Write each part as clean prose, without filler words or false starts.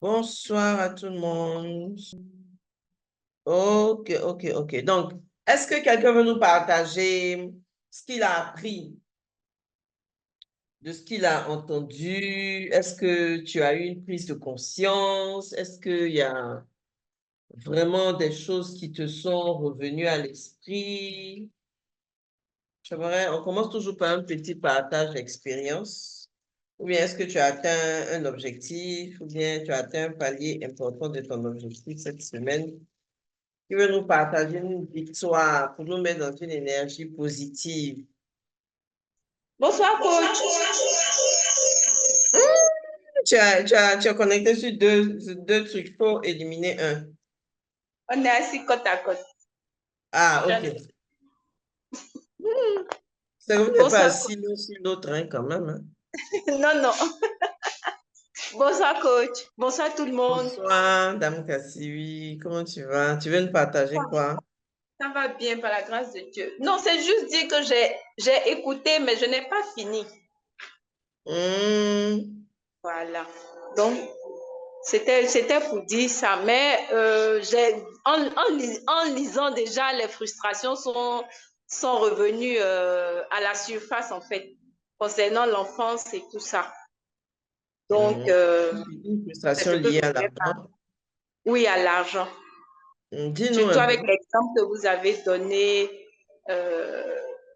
Bonsoir à tout le monde. Ok. Donc, est-ce que quelqu'un veut nous partager ce qu'il a appris, de ce qu'il a entendu? Est-ce que tu as eu une prise de conscience? Est-ce qu'il y a vraiment des choses qui te sont revenues à l'esprit? On commence toujours par un petit partage d'expérience. Ou bien est-ce que tu as atteint un objectif? Ou bien tu as atteint un palier important de ton objectif cette semaine? Qui veut nous partager une victoire pour nous mettre dans une énergie positive. Bonsoir, coach. Tu as connecté sur deux trucs. Il faut éliminer un. On est assis côte à côte. Ah, ok. C'est que vous n'êtes pas assis l'un sur l'autre, hein, quand même. Hein. Non. Bonsoir, coach. Bonsoir, tout le monde. Bonsoir, Dame Kassiwi. Comment tu vas? Tu veux nous partager quoi? Ça va bien, par la grâce de Dieu. Non, c'est juste dire que j'ai écouté, mais je n'ai pas fini. Voilà. Donc, c'était pour dire ça. Mais en lisant déjà, les frustrations sont revenues à la surface, en fait, concernant l'enfance et tout ça. Donc, une c'est frustration ce que je liée à voulais l'argent. parler. Oui, à l'argent. Dis-nous Surtout un avec peu. l'exemple que vous avez donné,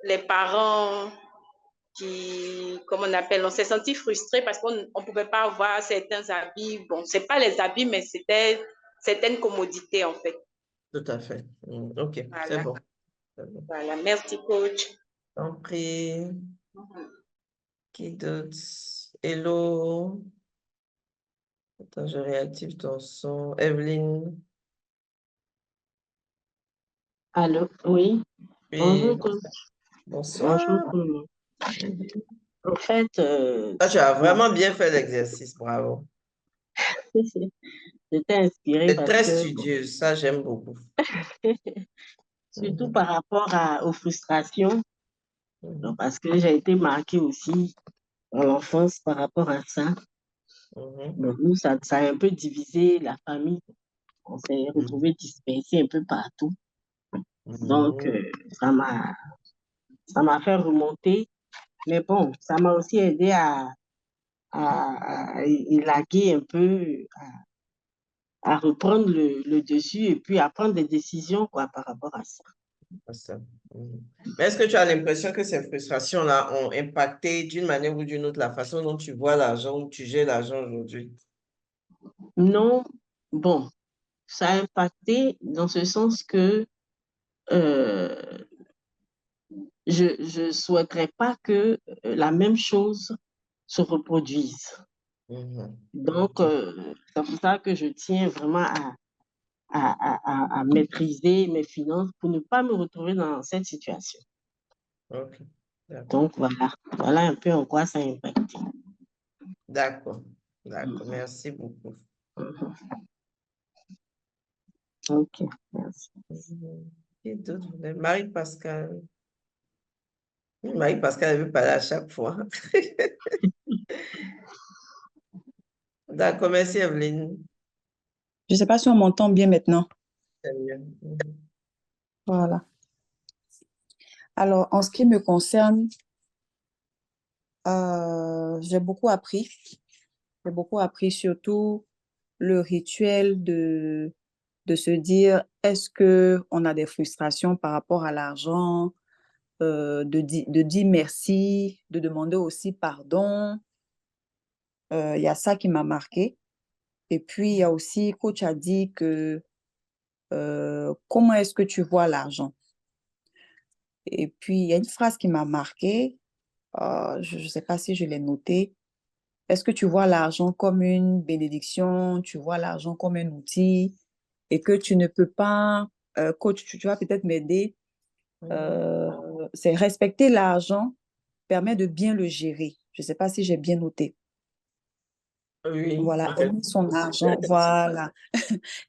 les parents qui, comme on appelle, on s'est senti frustrés parce qu'on ne pouvait pas avoir certains habits. Bon, ce n'est pas les habits, mais c'était certaines commodités, en fait. Tout à fait. Ok, c'est Voilà. bon. Voilà. Merci, coach. T'en prie. Qui d'autre? Hello. Attends, je réactive ton son. Evelyne. Allô, oui. Oui. Bonjour, coach. Bonsoir. Bonjour tout le monde. En fait, Tu as bon, vraiment bien fait l'exercice, bravo. j'étais inspirée C'est parce très que, studieux, ça j'aime beaucoup. surtout Mhm, par rapport aux frustrations, mhm, parce que j'ai été marquée aussi dans l'enfance par rapport à ça. mhm, Donc, nous, ça a un peu divisé la famille. On s'est mhm, retrouvés dispersés un peu partout. Donc, mhm. ça m'a fait remonter. Mais bon, ça m'a aussi aidé à élaguer un peu, à reprendre le dessus et puis à prendre des décisions quoi, par rapport à ça. C'est ça. Mhm. Mais est-ce que tu as l'impression que ces frustrations-là ont impacté d'une manière ou d'une autre la façon dont tu vois l'argent ou tu gères l'argent aujourd'hui? Non, bon, ça a impacté dans ce sens que euh, je ne souhaiterais pas que la même chose se reproduise. Mhm, Donc, ok, c'est pour ça que je tiens vraiment à maîtriser mes finances pour ne pas me retrouver dans cette situation. ok, d'accord, Donc, voilà un peu en quoi ça a impacté. d'accord, d'accord, Mhm, merci beaucoup. mhm. Ok, merci. Qui d'autre voulait? Marie-Pascale. Oui, Marie-Pascale, elle veut parler à chaque fois. D'accord, merci Evelyne. Je ne sais pas si on m'entend bien maintenant. C'est mieux. Voilà. Alors, en ce qui me concerne, j'ai beaucoup appris. J'ai beaucoup appris surtout le rituel de se dire, est-ce que on a des frustrations par rapport à l'argent, de dire merci, de demander aussi pardon. Il y a ça qui m'a marqué. Et puis, il y a aussi, coach a dit que comment est-ce que tu vois l'argent? Et puis, il y a une phrase qui m'a marquée. Je ne sais pas si je l'ai noté. Est-ce que tu vois l'argent comme une bénédiction, tu vois l'argent comme un outil et que tu ne peux pas, coach, tu vas peut-être m'aider, euh, c'est respecter l'argent permet de bien le gérer. Je ne sais pas si j'ai bien noté. Oui, Voilà, ok. aimer son argent, voilà,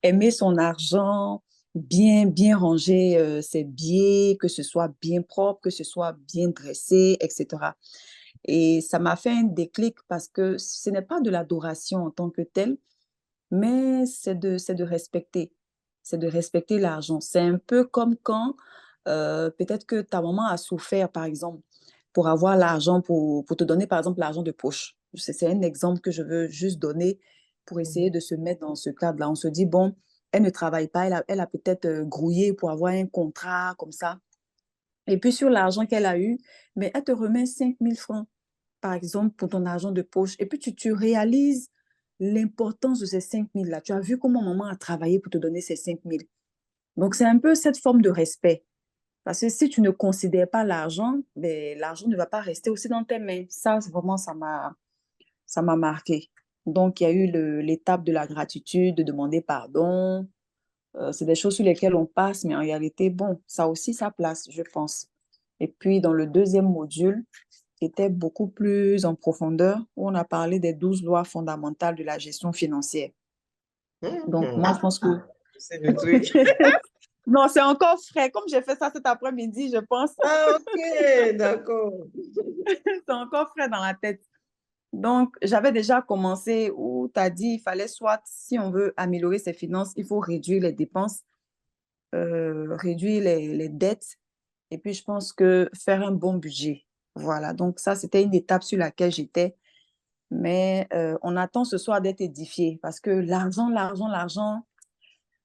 aimer son argent, bien ranger ses billets, que ce soit bien propre, que ce soit bien dressé, etc. Et ça m'a fait un déclic parce que ce n'est pas de l'adoration en tant que telle, mais c'est de respecter. C'est de respecter l'argent. C'est un peu comme quand peut-être que ta maman a souffert, par exemple, pour avoir l'argent, pour te donner, par exemple, l'argent de poche. C'est un exemple que je veux juste donner pour essayer de se mettre dans ce cadre-là. On se dit, bon, elle ne travaille pas, elle a peut-être grouillé pour avoir un contrat comme ça. Et puis sur l'argent qu'elle a eu, mais elle te remet 5 000 francs, par exemple, pour ton argent de poche. Et puis tu réalises l'importance de ces 5 000-là. Tu as vu comment maman a travaillé pour te donner ces 5 000. Donc c'est un peu cette forme de respect. Parce que si tu ne considères pas l'argent, ben, l'argent ne va pas rester aussi dans tes mains. Ça, vraiment, ça m'a marqué. Donc, il y a eu l'étape de la gratitude, de demander pardon. C'est des choses sur lesquelles on passe, mais en réalité, bon, ça a aussi sa place, je pense. Et puis, dans le deuxième module, qui était beaucoup plus en profondeur, où on a parlé des 12 lois fondamentales de la gestion financière. Donc, moi, je pense que... C'est le truc. Non, c'est encore frais. Comme j'ai fait ça cet après-midi, je pense. Ah, ok, d'accord. C'est encore frais dans la tête. Donc, j'avais déjà commencé où tu as dit il fallait soit, si on veut améliorer ses finances, il faut réduire les dépenses, réduire les dettes, et puis je pense que faire un bon budget. Voilà, donc ça, c'était une étape sur laquelle j'étais. Mais on attend ce soir d'être édifié parce que l'argent,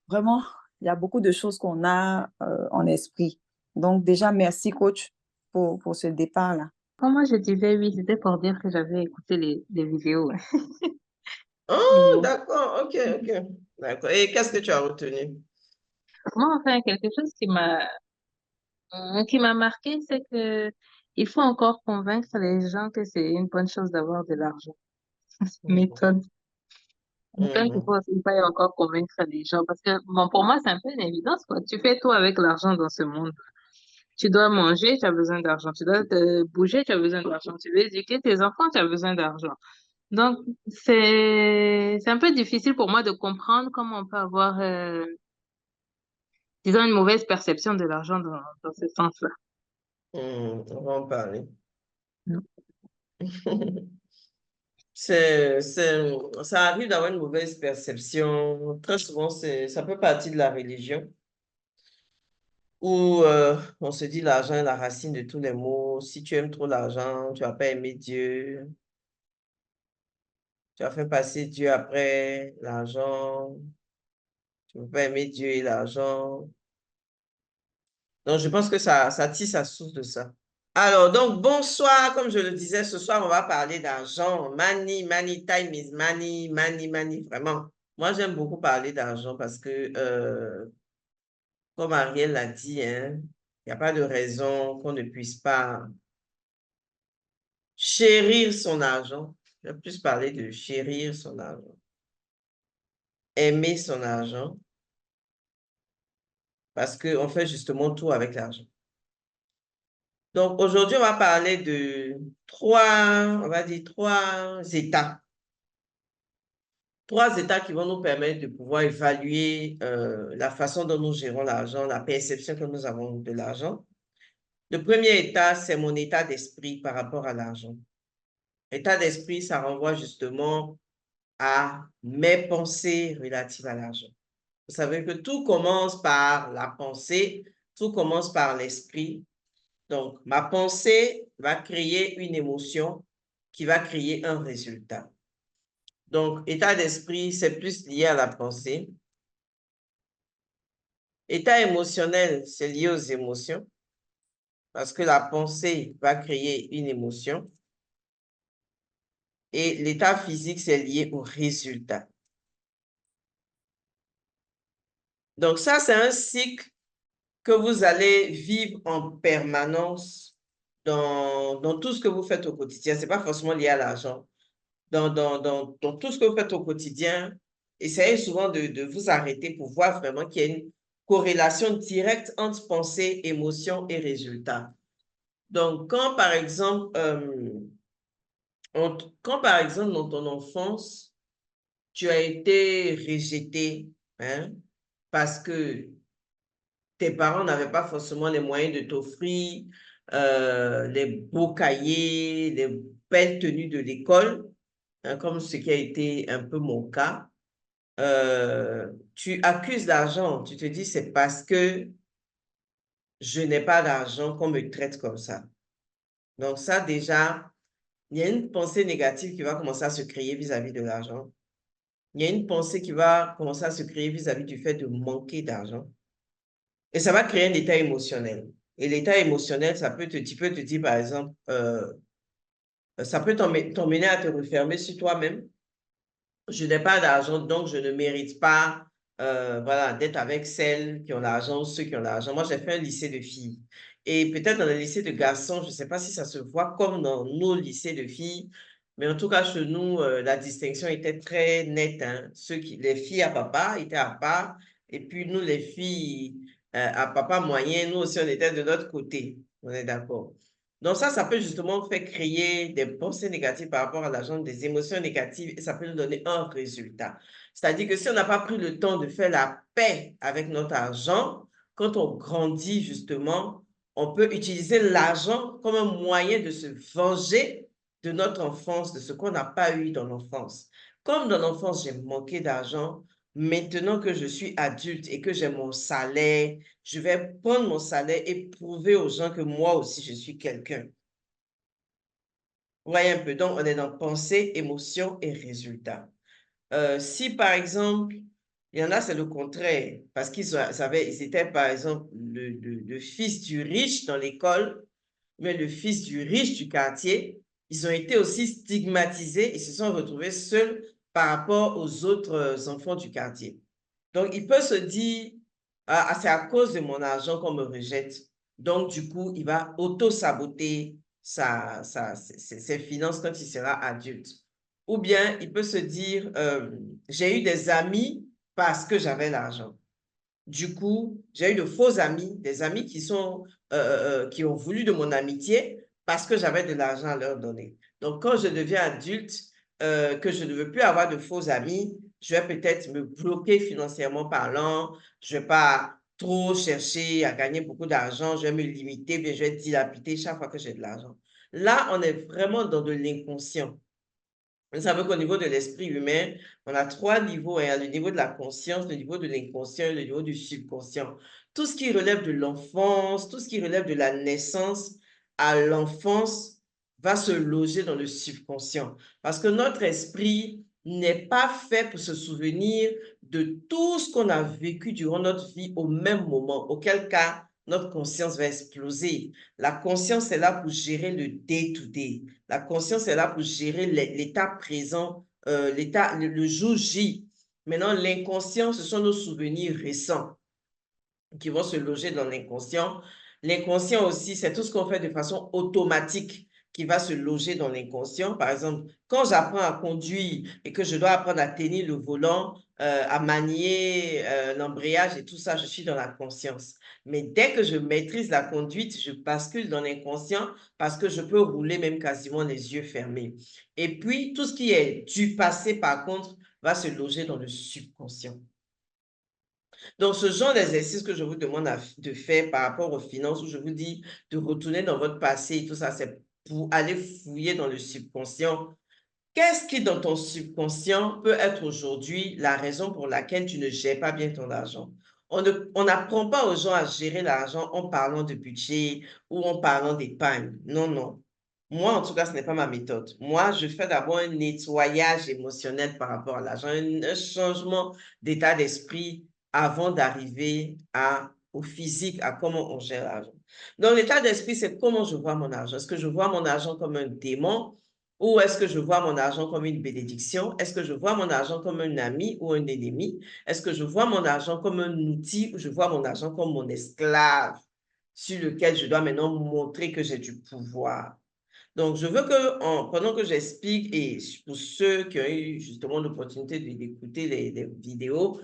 vraiment, il y a beaucoup de choses qu'on a en esprit. Donc déjà, merci coach pour ce départ-là. Quand moi je disais oui, c'était pour dire que j'avais écouté les vidéos. Oh, Et d'accord, ok, ok. D'accord. Et qu'est-ce que tu as retenu? moi, enfin, quelque chose qui m'a marqué, c'est que il faut encore convaincre les gens que c'est une bonne chose d'avoir de l'argent. Méthode. Donc, il Mhm. faut aussi pas encore convaincre les gens parce que, bon, pour moi, c'est un peu une évidence, quoi. Tu fais tout avec l'argent dans ce monde. Tu dois manger, tu as besoin d'argent. Tu dois te bouger, tu as besoin d'argent. Tu veux éduquer tes enfants, tu as besoin d'argent. Donc, c'est un peu difficile pour moi de comprendre comment on peut avoir, disons, une mauvaise perception de l'argent dans ce sens-là. On va en parler. Mm. Ça arrive d'avoir une mauvaise perception. Très souvent, ça peut partir de la religion, où on se dit l'argent est la racine de tous les maux. Si tu aimes trop l'argent, tu vas pas aimer Dieu. Tu vas faire passer Dieu après l'argent. Tu ne peux pas aimer Dieu et l'argent. Donc, je pense que ça tisse à source de ça. Alors, donc, bonsoir. Comme je le disais, ce soir, on va parler d'argent. Money, money, time is money, money, money, vraiment. Moi, j'aime beaucoup parler d'argent parce que, comme Ariel l'a dit, hein, il n'y a pas de raison qu'on ne puisse pas chérir son argent. Je vais plus parler de chérir son argent. Aimer son argent parce qu'on fait justement tout avec l'argent. Donc, aujourd'hui, on va parler de on va dire trois états. Trois états qui vont nous permettre de pouvoir évaluer la façon dont nous gérons l'argent, la perception que nous avons de l'argent. Le premier état, c'est mon état d'esprit par rapport à l'argent. État d'esprit, ça renvoie justement à mes pensées relatives à l'argent. Vous savez que tout commence par la pensée, tout commence par l'esprit. Donc, ma pensée va créer une émotion qui va créer un résultat. Donc, état d'esprit, c'est plus lié à la pensée. État émotionnel, c'est lié aux émotions parce que la pensée va créer une émotion. Et l'état physique, c'est lié au résultat. Donc, ça, c'est un cycle que vous allez vivre en permanence dans tout ce que vous faites au quotidien. Ce n'est pas forcément lié à l'argent. Dans tout ce que vous faites au quotidien, essayez souvent de vous arrêter pour voir vraiment qu'il y a une corrélation directe entre pensée, émotion et résultat. Donc, quand par exemple, dans ton enfance, tu as été rejeté, hein, parce que tes parents n'avaient pas forcément les moyens de t'offrir les beaux cahiers, les belles tenues de l'école, hein, comme ce qui a été un peu mon cas. tu accuses l'argent, tu te dis c'est parce que je n'ai pas d'argent qu'on me traite comme ça. Donc ça déjà, il y a une pensée négative qui va commencer à se créer vis-à-vis de l'argent. Il y a une pensée qui va commencer à se créer vis-à-vis du fait de manquer d'argent. Et ça va créer un état émotionnel. Et l'état émotionnel, tu peux te dire, par exemple, ça peut t'emmener à te refermer sur toi-même. Je n'ai pas d'argent, donc je ne mérite pas voilà, d'être avec celles qui ont l'argent ou ceux qui ont l'argent. Moi, j'ai fait un lycée de filles. Et peut-être dans le lycée de garçons, je ne sais pas si ça se voit comme dans nos lycées de filles, mais en tout cas, chez nous, la distinction était très nette. Hein. Les filles à papa étaient à part, et puis nous, les filles à papa moyen, nous aussi, on était de l'autre côté. On est d'accord. Donc ça peut justement faire créer des pensées négatives par rapport à l'argent, des émotions négatives, et ça peut nous donner un résultat. C'est-à-dire que si on n'a pas pris le temps de faire la paix avec notre argent, quand on grandit justement, on peut utiliser l'argent comme un moyen de se venger de notre enfance, de ce qu'on n'a pas eu dans l'enfance. Comme dans l'enfance, j'ai manqué d'argent, maintenant que je suis adulte et que j'ai mon salaire, je vais prendre mon salaire et prouver aux gens que moi aussi, je suis quelqu'un. Vous voyez un peu, donc on est dans pensée, émotion et résultat. Si par exemple, il y en a, c'est le contraire, parce ils étaient par exemple le fils du riche dans l'école, mais le fils du riche du quartier, ils ont été aussi stigmatisés et se sont retrouvés seuls par rapport aux autres enfants du quartier. Donc, il peut se dire, ah, c'est à cause de mon argent qu'on me rejette. Donc, du coup, il va auto-saboter ses finances quand il sera adulte. Ou bien, il peut se dire, j'ai eu des amis parce que j'avais l'argent. Du coup, j'ai eu de faux amis, des amis qui ont voulu de mon amitié parce que j'avais de l'argent à leur donner. Donc, quand je deviens adulte, que je ne veux plus avoir de faux amis, je vais peut-être me bloquer financièrement parlant, je ne vais pas trop chercher à gagner beaucoup d'argent, je vais me limiter, bien je vais dilapider chaque fois que j'ai de l'argent. Là, on est vraiment dans de l'inconscient. Vous savez qu'au niveau de l'esprit humain, on a 3 niveaux. Il y a le niveau de la conscience, le niveau de l'inconscient et le niveau du subconscient. Tout ce qui relève de l'enfance, tout ce qui relève de la naissance à l'enfance va se loger dans le subconscient. Parce que notre esprit n'est pas fait pour se souvenir de tout ce qu'on a vécu durant notre vie au même moment, auquel cas notre conscience va exploser. La conscience est là pour gérer le day-to-day. La conscience est là pour gérer l'état présent, le jour J. Maintenant, l'inconscient, ce sont nos souvenirs récents qui vont se loger dans l'inconscient. L'inconscient aussi, c'est tout ce qu'on fait de façon automatique qui va se loger dans l'inconscient. Par exemple, quand j'apprends à conduire et que je dois apprendre à tenir le volant, à manier l'embrayage et tout ça, je suis dans la conscience. Mais dès que je maîtrise la conduite, je bascule dans l'inconscient parce que je peux rouler même quasiment les yeux fermés. Et puis, tout ce qui est du passé, par contre, va se loger dans le subconscient. Donc, ce genre d'exercice que je vous demande de faire par rapport aux finances, où je vous dis de retourner dans votre passé et tout ça, c'est pour aller fouiller dans le subconscient. Qu'est-ce qui, dans ton subconscient, peut être aujourd'hui la raison pour laquelle tu ne gères pas bien ton argent? On n'apprend pas aux gens à gérer l'argent en parlant de budget ou en parlant d'épargne. Non, non. Moi, en tout cas, ce n'est pas ma méthode. Moi, je fais d'abord un nettoyage émotionnel par rapport à l'argent, un changement d'état d'esprit avant d'arriver au physique, à comment on gère l'argent. Donc, l'état d'esprit, c'est comment je vois mon argent. Est-ce que je vois mon argent comme un démon ou est-ce que je vois mon argent comme une bénédiction? Est-ce que je vois mon argent comme un ami ou un ennemi? Est-ce que je vois mon argent comme un outil ou je vois mon argent comme mon esclave sur lequel je dois maintenant montrer que j'ai du pouvoir? Donc, je veux que, pendant que j'explique, et pour ceux qui ont eu justement l'opportunité d'écouter les vidéos,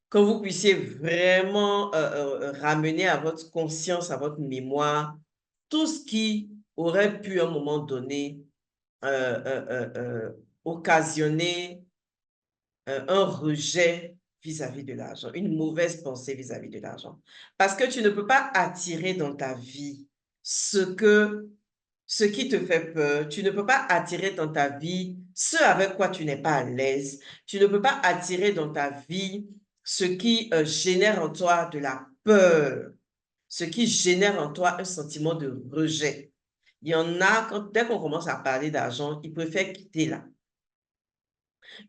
que vous puissiez vraiment ramener à votre conscience, à votre mémoire, tout ce qui aurait pu à un moment donné occasionner un rejet vis-à-vis de l'argent, une mauvaise pensée vis-à-vis de l'argent. Parce que tu ne peux pas attirer dans ta vie ce que ce qui te fait peur. Tu ne peux pas attirer dans ta vie ce avec quoi tu n'es pas à l'aise. Tu ne peux pas attirer dans ta vie ce qui génère en toi de la peur, ce qui génère en toi un sentiment de rejet. Il y en a, dès qu'on commence à parler d'argent, ils préfèrent quitter là.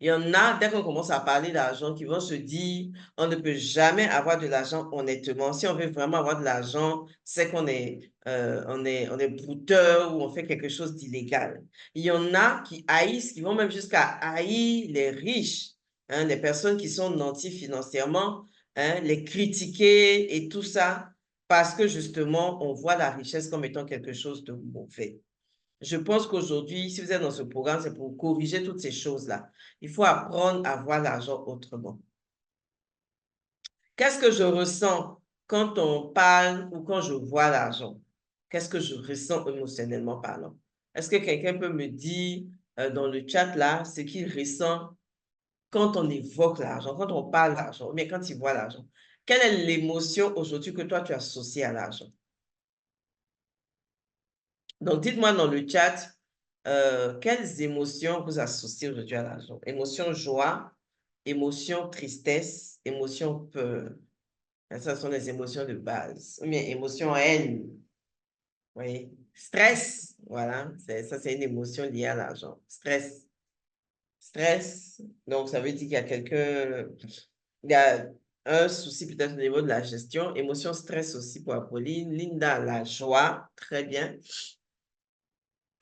Il y en a, dès qu'on commence à parler d'argent, qui vont se dire, on ne peut jamais avoir de l'argent honnêtement. Si on veut vraiment avoir de l'argent, c'est qu'on est, on est brouteur ou on fait quelque chose d'illégal. Il y en a qui haïssent, qui vont même jusqu'à haïr les riches, hein, les personnes qui sont nantis financièrement, hein, les critiquer et tout ça, parce que justement, on voit la richesse comme étant quelque chose de mauvais. Je pense qu'aujourd'hui, si vous êtes dans ce programme, c'est pour corriger toutes ces choses-là. Il faut apprendre à voir l'argent autrement. Qu'est-ce que je ressens quand on parle ou quand je vois l'argent? Qu'est-ce que je ressens émotionnellement parlant? Est-ce que quelqu'un peut me dire dans le chat là ce qu'il ressent quand on évoque l'argent, quand on parle d'argent, mais quand il voit l'argent? Quelle est l'émotion aujourd'hui que toi tu associes à l'argent? Donc, dites-moi dans le chat, quelles émotions vous associez aujourd'hui à l'argent? Émotion joie, émotion tristesse, émotion peur. Ça sont les émotions de base. Ou bien émotion haine. Oui. Stress, voilà. Ça, c'est une émotion liée à l'argent. Stress. Stress. Donc, ça veut dire qu'il y a quelqu'un... Il y a un souci peut-être au niveau de la gestion. Émotion stress aussi pour Apolline. Linda, la joie. Très bien.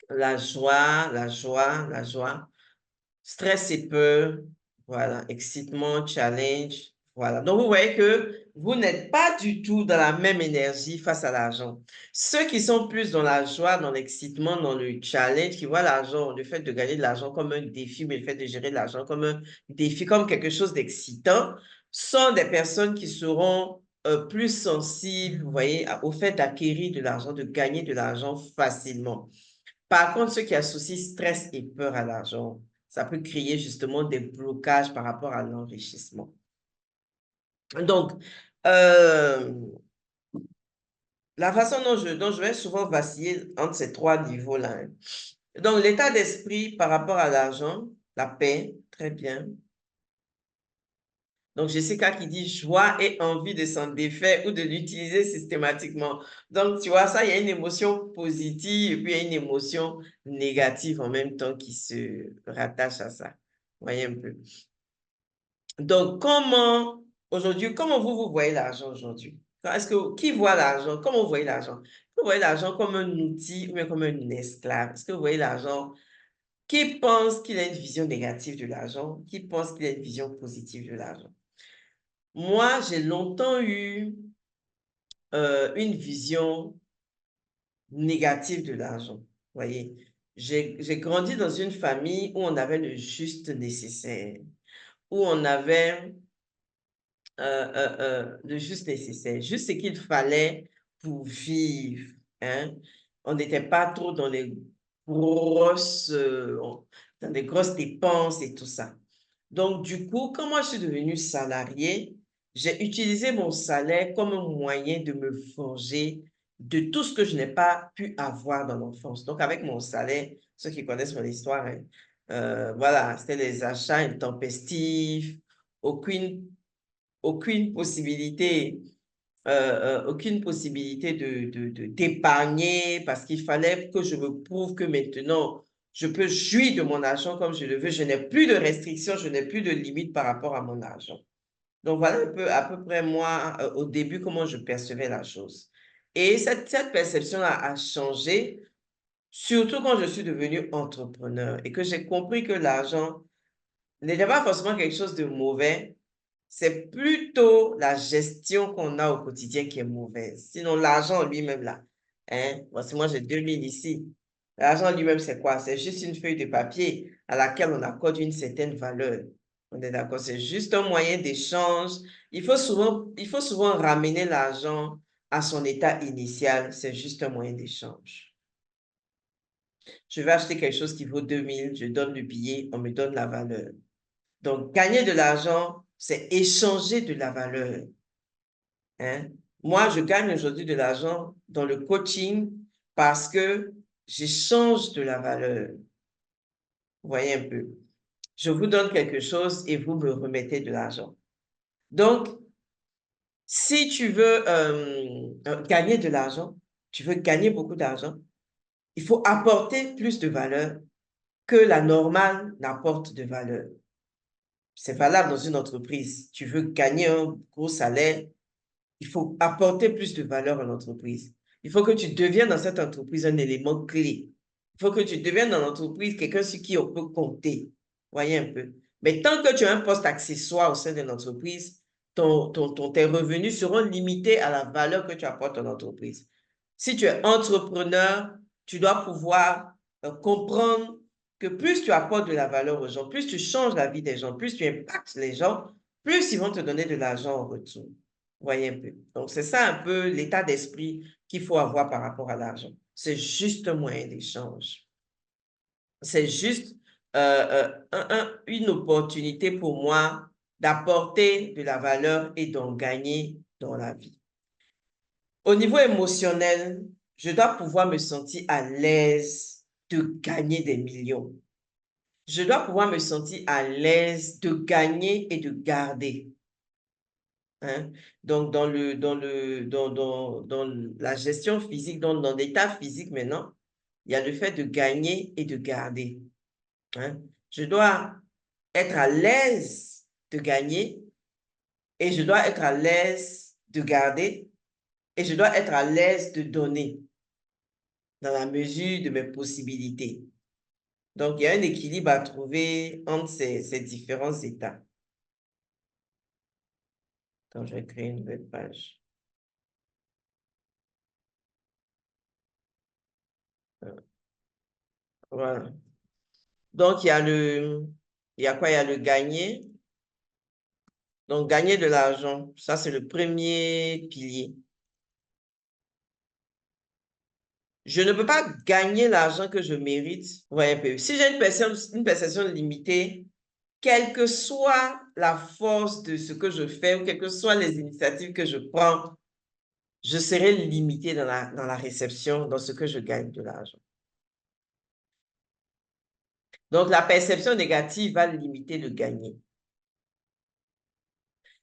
La joie, la joie, la joie. Stress et peur, voilà. Excitement, challenge, voilà. Donc, vous voyez que vous n'êtes pas du tout dans la même énergie face à l'argent. Ceux qui sont plus dans la joie, dans l'excitement, dans le challenge, qui voient l'argent, le fait de gagner de l'argent comme un défi, mais le fait de gérer de l'argent comme un défi, comme quelque chose d'excitant, sont des personnes qui seront plus sensibles, vous voyez, au fait d'acquérir de l'argent, de gagner de l'argent facilement. Par contre, ceux qui associent stress et peur à l'argent, ça peut créer justement des blocages par rapport à l'enrichissement. Donc, la façon dont je vais souvent vaciller entre ces trois niveaux-là. Hein. Donc, l'état d'esprit par rapport à l'argent, la paix, très bien. Donc, Jessica qui dit joie et envie de s'en défaire ou de l'utiliser systématiquement. Donc, tu vois, ça, il y a une émotion positive et puis il y a une émotion négative en même temps qui se rattache à ça. Vous voyez un peu. Donc, aujourd'hui, comment vous voyez l'argent aujourd'hui? Qui voit l'argent? Comment vous voyez l'argent? Vous voyez l'argent comme un outil ou bien comme un esclave? Est-ce que vous voyez l'argent? Qui pense qu'il a une vision négative de l'argent? Qui pense qu'il a une vision positive de l'argent? Moi, j'ai longtemps eu une vision négative de l'argent. Vous voyez, j'ai grandi dans une famille où on avait le juste nécessaire, où on avait le juste nécessaire, juste ce qu'il fallait pour vivre. Hein? On n'était pas trop dans dans les grosses dépenses et tout ça. Donc, du coup, quand moi je suis devenue salariée, j'ai utilisé mon salaire comme un moyen de me forger de tout ce que je n'ai pas pu avoir dans l'enfance. Donc, avec mon salaire, ceux qui connaissent mon histoire, hein, voilà, c'était les achats intempestifs, aucune possibilité, d'épargner parce qu'il fallait que je me prouve que maintenant, je peux jouir de mon argent comme je le veux. Je n'ai plus de restrictions, je n'ai plus de limites par rapport à mon argent. Donc, voilà à peu près moi, au début, comment je percevais la chose. Et cette perception-là a changé, surtout quand je suis devenue entrepreneur et que j'ai compris que l'argent n'était pas forcément quelque chose de mauvais, c'est plutôt la gestion qu'on a au quotidien qui est mauvaise. Sinon, l'argent lui-même, là, hein, voici moi j'ai 2000 ici. L'argent lui-même, c'est quoi? C'est juste une feuille de papier à laquelle on accorde une certaine valeur. On est d'accord? C'est juste un moyen d'échange. Il faut souvent ramener l'argent à son état initial. C'est juste un moyen d'échange. Je vais acheter quelque chose qui vaut 2000, je donne le billet, on me donne la valeur. Donc, gagner de l'argent, c'est échanger de la valeur. Hein? Moi, je gagne aujourd'hui de l'argent dans le coaching parce que j'échange de la valeur. Vous voyez un peu. Je vous donne quelque chose et vous me remettez de l'argent. Donc, si tu veux gagner de l'argent, tu veux gagner beaucoup d'argent, il faut apporter plus de valeur que la normale n'apporte de valeur. C'est valable dans une entreprise. Tu veux gagner un gros salaire, il faut apporter plus de valeur à l'entreprise. Il faut que tu deviennes dans cette entreprise un élément clé. Il faut que tu deviennes dans l'entreprise quelqu'un sur qui on peut compter. Voyez un peu. Mais tant que tu as un poste accessoire au sein de l'entreprise, tes revenus seront limités à la valeur que tu apportes à l'entreprise. Si tu es entrepreneur, tu dois pouvoir comprendre que plus tu apportes de la valeur aux gens, plus tu changes la vie des gens, plus tu impactes les gens, plus ils vont te donner de l'argent en retour. Vous voyez un peu. Donc, c'est ça un peu l'état d'esprit qu'il faut avoir par rapport à l'argent. C'est juste un moyen d'échange. C'est juste une opportunité pour moi d'apporter de la valeur et d'en gagner dans la vie. Au niveau émotionnel, je dois pouvoir me sentir à l'aise de gagner des millions. Je dois pouvoir me sentir à l'aise de gagner et de garder. Hein? Donc, dans la gestion physique, dans l'état physique maintenant, il y a le fait de gagner et de garder. Hein? Je dois être à l'aise de gagner et je dois être à l'aise de garder et je dois être à l'aise de donner dans la mesure de mes possibilités. Donc, il y a un équilibre à trouver entre ces différents états. Quand je vais créer une nouvelle page. Voilà. Donc, il y a quoi? Il y a le gagner. Donc, gagner de l'argent, ça, c'est le premier pilier. Je ne peux pas gagner l'argent que je mérite. Ouais, un peu. Si j'ai une perception limitée, quelle que soit la force de ce que je fais ou quelles que soient les initiatives que je prends, je serai limité dans la réception, dans ce que je gagne de l'argent. Donc, la perception négative va limiter le gagner.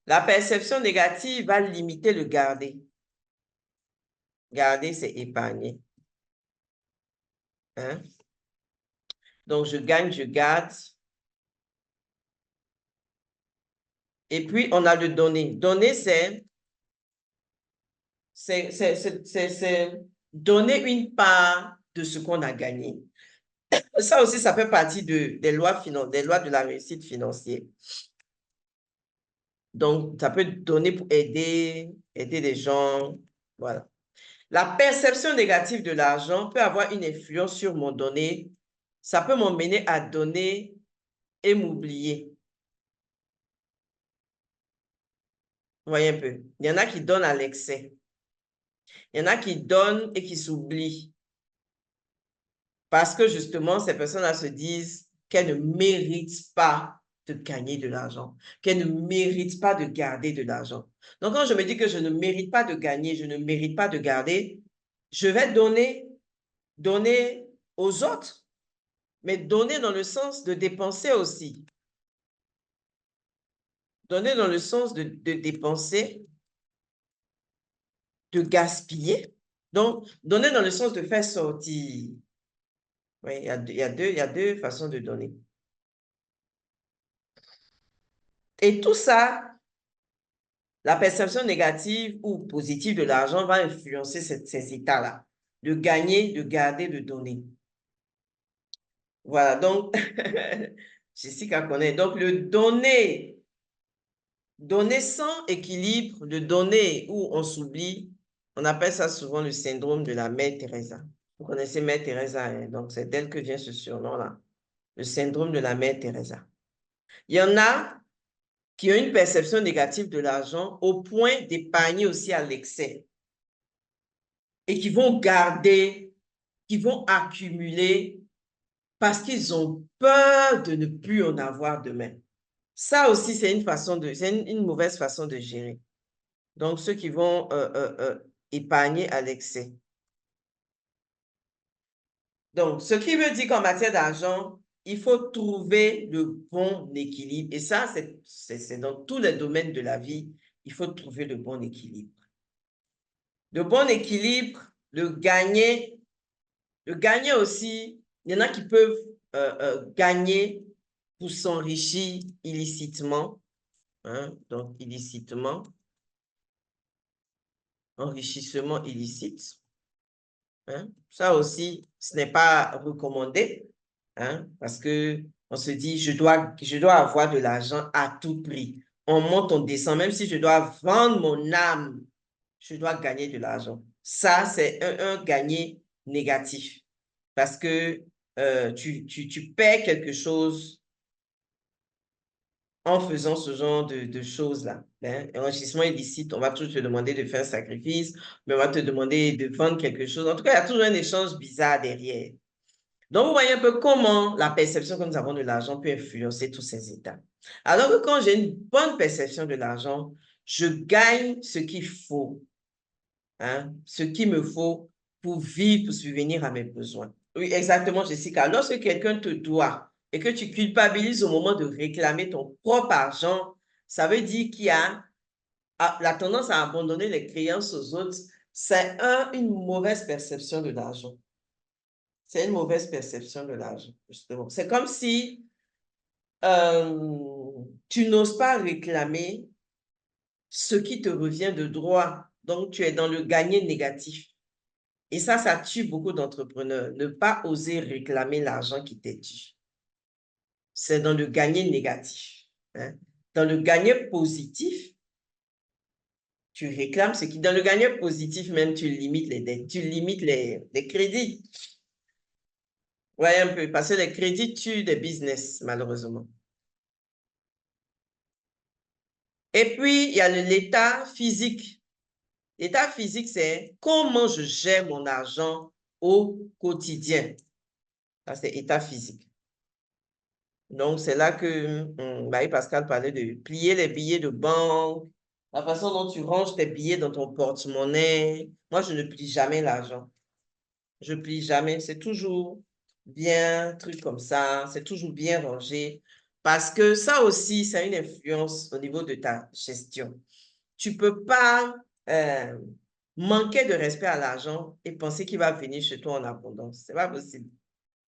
La perception négative va limiter le garder. Garder, c'est épargner. Hein? Donc, je gagne, je garde. Et puis, on a le donner. Donner, c'est donner une part de ce qu'on a gagné. Ça aussi, ça fait partie des lois de la réussite financière. Donc, ça peut donner pour aider les gens. Voilà. La perception négative de l'argent peut avoir une influence sur mon donner. Ça peut m'emmener à donner et m'oublier. Vous voyez un peu. Il y en a qui donnent à l'excès. Il y en a qui donnent et qui s'oublient. Parce que justement, ces personnes-là se disent qu'elles ne méritent pas de gagner de l'argent, qu'elles ne méritent pas de garder de l'argent. Donc, quand je me dis que je ne mérite pas de gagner, je ne mérite pas de garder, je vais donner aux autres, mais donner dans le sens de dépenser aussi. Donner dans le sens de dépenser, de gaspiller. Donc, donner dans le sens de faire sortir. Oui, il y a deux façons de donner. Et tout ça, la perception négative ou positive de l'argent va influencer ces états-là. De gagner, de garder, de donner. Voilà, donc, Jessica connaît. Donc, le donner sans équilibre, le donner où on s'oublie, on appelle ça souvent le syndrome de la mère Teresa. Vous connaissez mère Teresa, hein? Donc c'est d'elle que vient ce surnom-là. Le syndrome de la mère Teresa. Il y en a qui ont une perception négative de l'argent au point d'épargner aussi à l'excès et qui vont garder, qui vont accumuler parce qu'ils ont peur de ne plus en avoir demain. Ça aussi, c'est une mauvaise façon de gérer. Donc, ceux qui vont épargner à l'excès. Donc, ce qui veut dire qu'en matière d'argent, il faut trouver le bon équilibre. Et ça, c'est dans tous les domaines de la vie, il faut trouver le bon équilibre. Le bon équilibre, le gagner aussi, il y en a qui peuvent gagner pour s'enrichir illicitement. Hein, donc, illicitement, enrichissement illicite. Hein, ça aussi, ce n'est pas recommandé, hein, parce qu'on se dit, je dois avoir de l'argent à tout prix. On monte, on descend, même si je dois vendre mon âme, je dois gagner de l'argent. Ça, c'est un gagner négatif, parce que tu perds quelque chose en faisant ce genre de choses-là. Hein. Enrichissement illicite, on va toujours te demander de faire un sacrifice, mais on va te demander de vendre quelque chose. En tout cas, il y a toujours un échange bizarre derrière. Donc, vous voyez un peu comment la perception que nous avons de l'argent peut influencer tous ces états. Alors que quand j'ai une bonne perception de l'argent, je gagne ce qu'il faut, hein, ce qu'il me faut pour vivre, pour subvenir à mes besoins. Oui, exactement, Jessica. Lorsque quelqu'un te doit et que tu culpabilises au moment de réclamer ton propre argent, ça veut dire qu'il y a la tendance à abandonner les créances aux autres. C'est une mauvaise perception de l'argent. C'est une mauvaise perception de l'argent, justement. C'est comme si tu n'oses pas réclamer ce qui te revient de droit. Donc, tu es dans le gagner négatif. Et ça tue beaucoup d'entrepreneurs. Ne pas oser réclamer l'argent qui t'est dû. C'est dans le gagner négatif. Hein. Dans le gagner positif, tu réclames ce qui... Dans le gagner positif, même, tu limites les dettes, tu limites les crédits. Oui, un peu, parce que les crédits tuent des business, malheureusement. Et puis, il y a l'état physique. L'état physique, c'est comment je gère mon argent au quotidien. Ça, c'est état physique. Donc, c'est là que Marie-Pascale parlait de plier les billets de banque, la façon dont tu ranges tes billets dans ton porte-monnaie. Moi, je ne plie jamais l'argent. Je plie jamais. C'est toujours bien, truc comme ça. C'est toujours bien rangé. Parce que ça aussi, ça a une influence au niveau de ta gestion. Tu ne peux pas manquer de respect à l'argent et penser qu'il va venir chez toi en abondance. Ce n'est pas possible.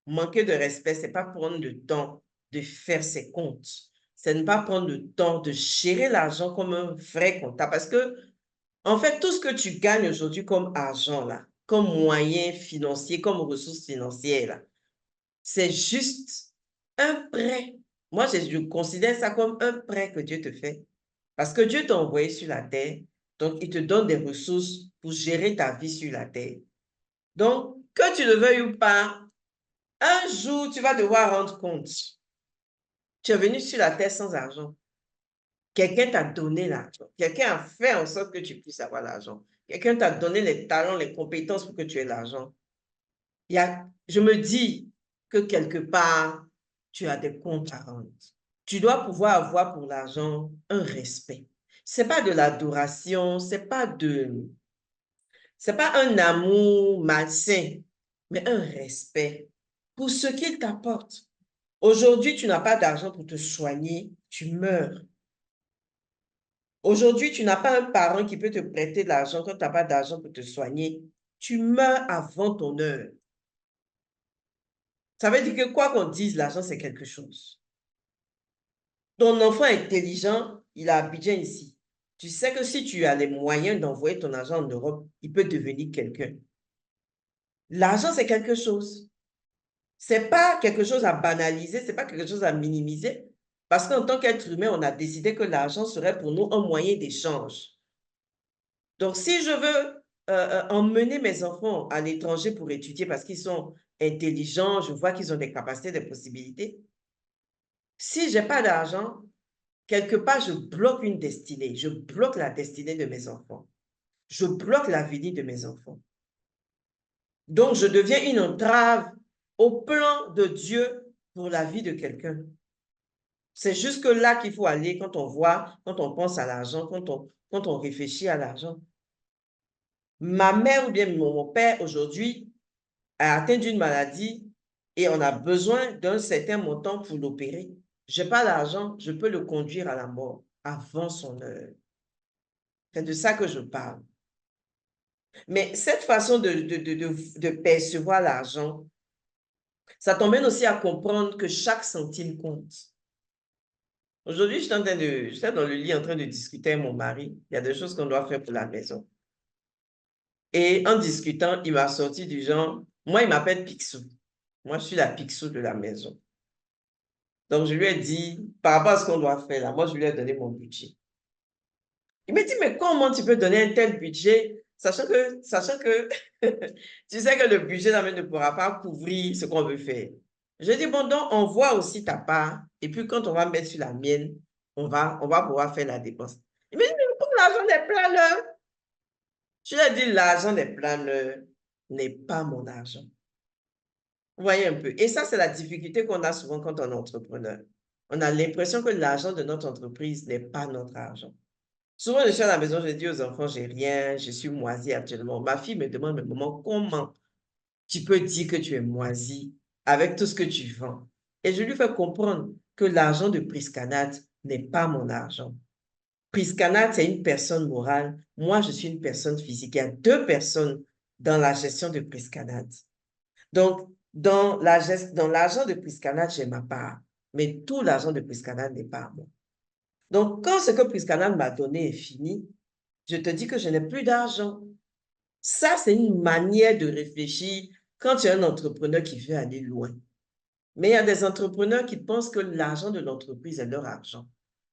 Manquer de respect, ce n'est pas prendre le temps de faire ses comptes. C'est ne pas prendre le temps de gérer l'argent comme un vrai comptable. Parce que, en fait, tout ce que tu gagnes aujourd'hui comme argent, là, comme moyen financier, comme ressources financières, là, c'est juste un prêt. Moi, je considère ça comme un prêt que Dieu te fait. Parce que Dieu t'a envoyé sur la terre, donc il te donne des ressources pour gérer ta vie sur la terre. Donc, que tu le veuilles ou pas, un jour, tu vas devoir rendre compte. Tu es venu sur la terre sans argent. Quelqu'un t'a donné l'argent. Quelqu'un a fait en sorte que tu puisses avoir l'argent. Quelqu'un t'a donné les talents, les compétences pour que tu aies l'argent. Je me dis que quelque part, tu as des comptes à rendre. Tu dois pouvoir avoir pour l'argent un respect. Ce n'est pas de l'adoration, ce n'est pas un amour malsain, mais un respect pour ce qu'il t'apporte. Aujourd'hui, tu n'as pas d'argent pour te soigner, tu meurs. Aujourd'hui, tu n'as pas un parent qui peut te prêter de l'argent quand tu n'as pas d'argent pour te soigner. Tu meurs avant ton heure. Ça veut dire que quoi qu'on dise, l'argent, c'est quelque chose. Ton enfant est intelligent, il a Abidjan ici. Tu sais que si tu as les moyens d'envoyer ton argent en Europe, il peut devenir quelqu'un. L'argent, c'est quelque chose. Ce n'est pas quelque chose à banaliser, ce n'est pas quelque chose à minimiser. Parce qu'en tant qu'être humain, on a décidé que l'argent serait pour nous un moyen d'échange. Donc, si je veux emmener mes enfants à l'étranger pour étudier parce qu'ils sont intelligents, je vois qu'ils ont des capacités, des possibilités, si je n'ai pas d'argent, quelque part, je bloque une destinée. Je bloque la destinée de mes enfants. Je bloque l'avenir de mes enfants. Donc, je deviens une entrave au plan de Dieu pour la vie de quelqu'un. C'est jusque là qu'il faut aller quand on voit, quand on pense à l'argent, quand on réfléchit à l'argent. Ma mère ou bien mon père, aujourd'hui, a atteint d'une maladie et on a besoin d'un certain montant pour l'opérer. Je n'ai pas l'argent, je peux le conduire à la mort avant son heure. C'est de ça que je parle. Mais cette façon de percevoir l'argent, ça t'emmène aussi à comprendre que chaque centime compte. Aujourd'hui, j'étais dans le lit en train de discuter avec mon mari. Il y a des choses qu'on doit faire pour la maison. Et en discutant, il m'a sorti du genre, moi, il m'appelle Picsou. Moi, je suis la Picsou de la maison. Donc, je lui ai dit, par rapport à ce qu'on doit faire là, moi, je lui ai donné mon budget. Il m'a dit, mais comment tu peux donner un tel budget, sachant que tu sais que le budget ne pourra pas couvrir ce qu'on veut faire. Je dis, bon, donc, on voit aussi ta part, et puis quand on va mettre sur la mienne, on va pouvoir faire la dépense. Il m'a dit, mais pour l'argent des planeurs. Je lui ai dit, l'argent des planeurs n'est pas mon argent. Vous voyez un peu. Et ça, c'est la difficulté qu'on a souvent quand on est entrepreneur. On a l'impression que l'argent de notre entreprise n'est pas notre argent. Souvent, je suis à la maison, je dis aux enfants, j'ai rien, je suis moisie actuellement. Ma fille me demande, mais maman, comment tu peux dire que tu es moisie avec tout ce que tu vends? Et je lui fais comprendre que l'argent de Priscanat n'est pas mon argent. Priscanat, c'est une personne morale. Moi, je suis une personne physique. Il y a deux personnes dans la gestion de Priscanat. Donc, dans l'argent de Priscanat, j'ai ma part. Mais tout l'argent de Priscanat n'est pas à moi. Donc, quand ce que Priscanat m'a donné est fini, je te dis que je n'ai plus d'argent. Ça, c'est une manière de réfléchir quand tu es un entrepreneur qui veut aller loin. Mais il y a des entrepreneurs qui pensent que l'argent de l'entreprise est leur argent.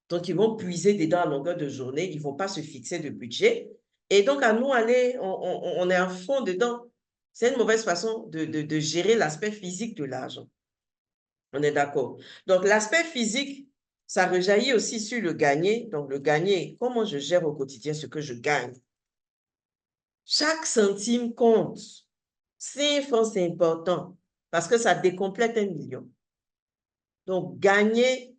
Donc, ils vont puiser dedans à longueur de journée, ils ne vont pas se fixer de budget. Et donc, à nous aller, on est à fond dedans. C'est une mauvaise façon de gérer l'aspect physique de l'argent. On est d'accord. Donc, l'aspect physique, ça rejaillit aussi sur le gagné. Donc, le gagné, comment je gère au quotidien ce que je gagne. Chaque centime compte. 5 francs, c'est important parce que ça décomplète 1 million. Donc, gagner,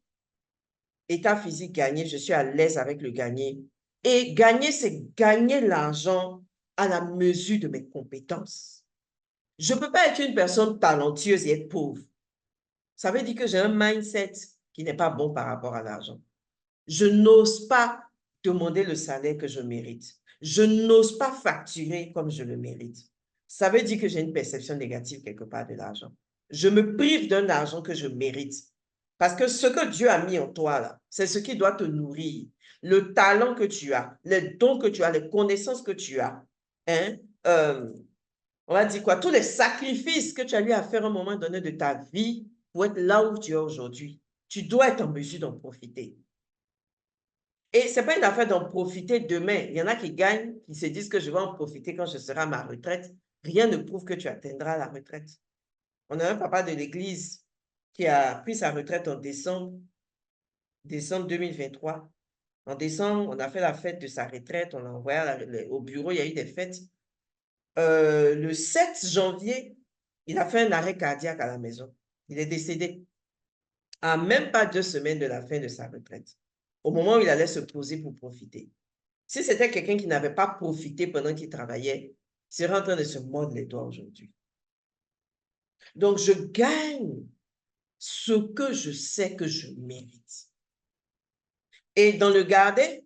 état physique gagné, je suis à l'aise avec le gagner. Et gagner, c'est gagner l'argent à la mesure de mes compétences. Je ne peux pas être une personne talentueuse et être pauvre. Ça veut dire que j'ai un mindset qui n'est pas bon par rapport à l'argent. Je n'ose pas demander le salaire que je mérite. Je n'ose pas facturer comme je le mérite. Ça veut dire que j'ai une perception négative quelque part de l'argent. Je me prive d'un argent que je mérite. Parce que ce que Dieu a mis en toi, là, c'est ce qui doit te nourrir. Le talent que tu as, les dons que tu as, les connaissances que tu as. Hein? On va dire quoi? Tous les sacrifices que tu as eu à faire à un moment donné de ta vie pour être là où tu es aujourd'hui. Tu dois être en mesure d'en profiter. Et ce n'est pas une affaire d'en profiter demain. Il y en a qui gagnent, qui se disent que je vais en profiter quand je serai à ma retraite. Rien ne prouve que tu atteindras la retraite. On a un papa de l'église qui a pris sa retraite en décembre 2023. En décembre, on a fait la fête de sa retraite, on l'a envoyé au bureau, il y a eu des fêtes. Le 7 janvier, il a fait un arrêt cardiaque à la maison. Il est décédé à même pas 2 semaines de la fin de sa retraite, au moment où il allait se poser pour profiter. Si c'était quelqu'un qui n'avait pas profité pendant qu'il travaillait, il serait en train de se mordre les doigts aujourd'hui. Donc, je gagne ce que je sais que je mérite. Et dans le garder,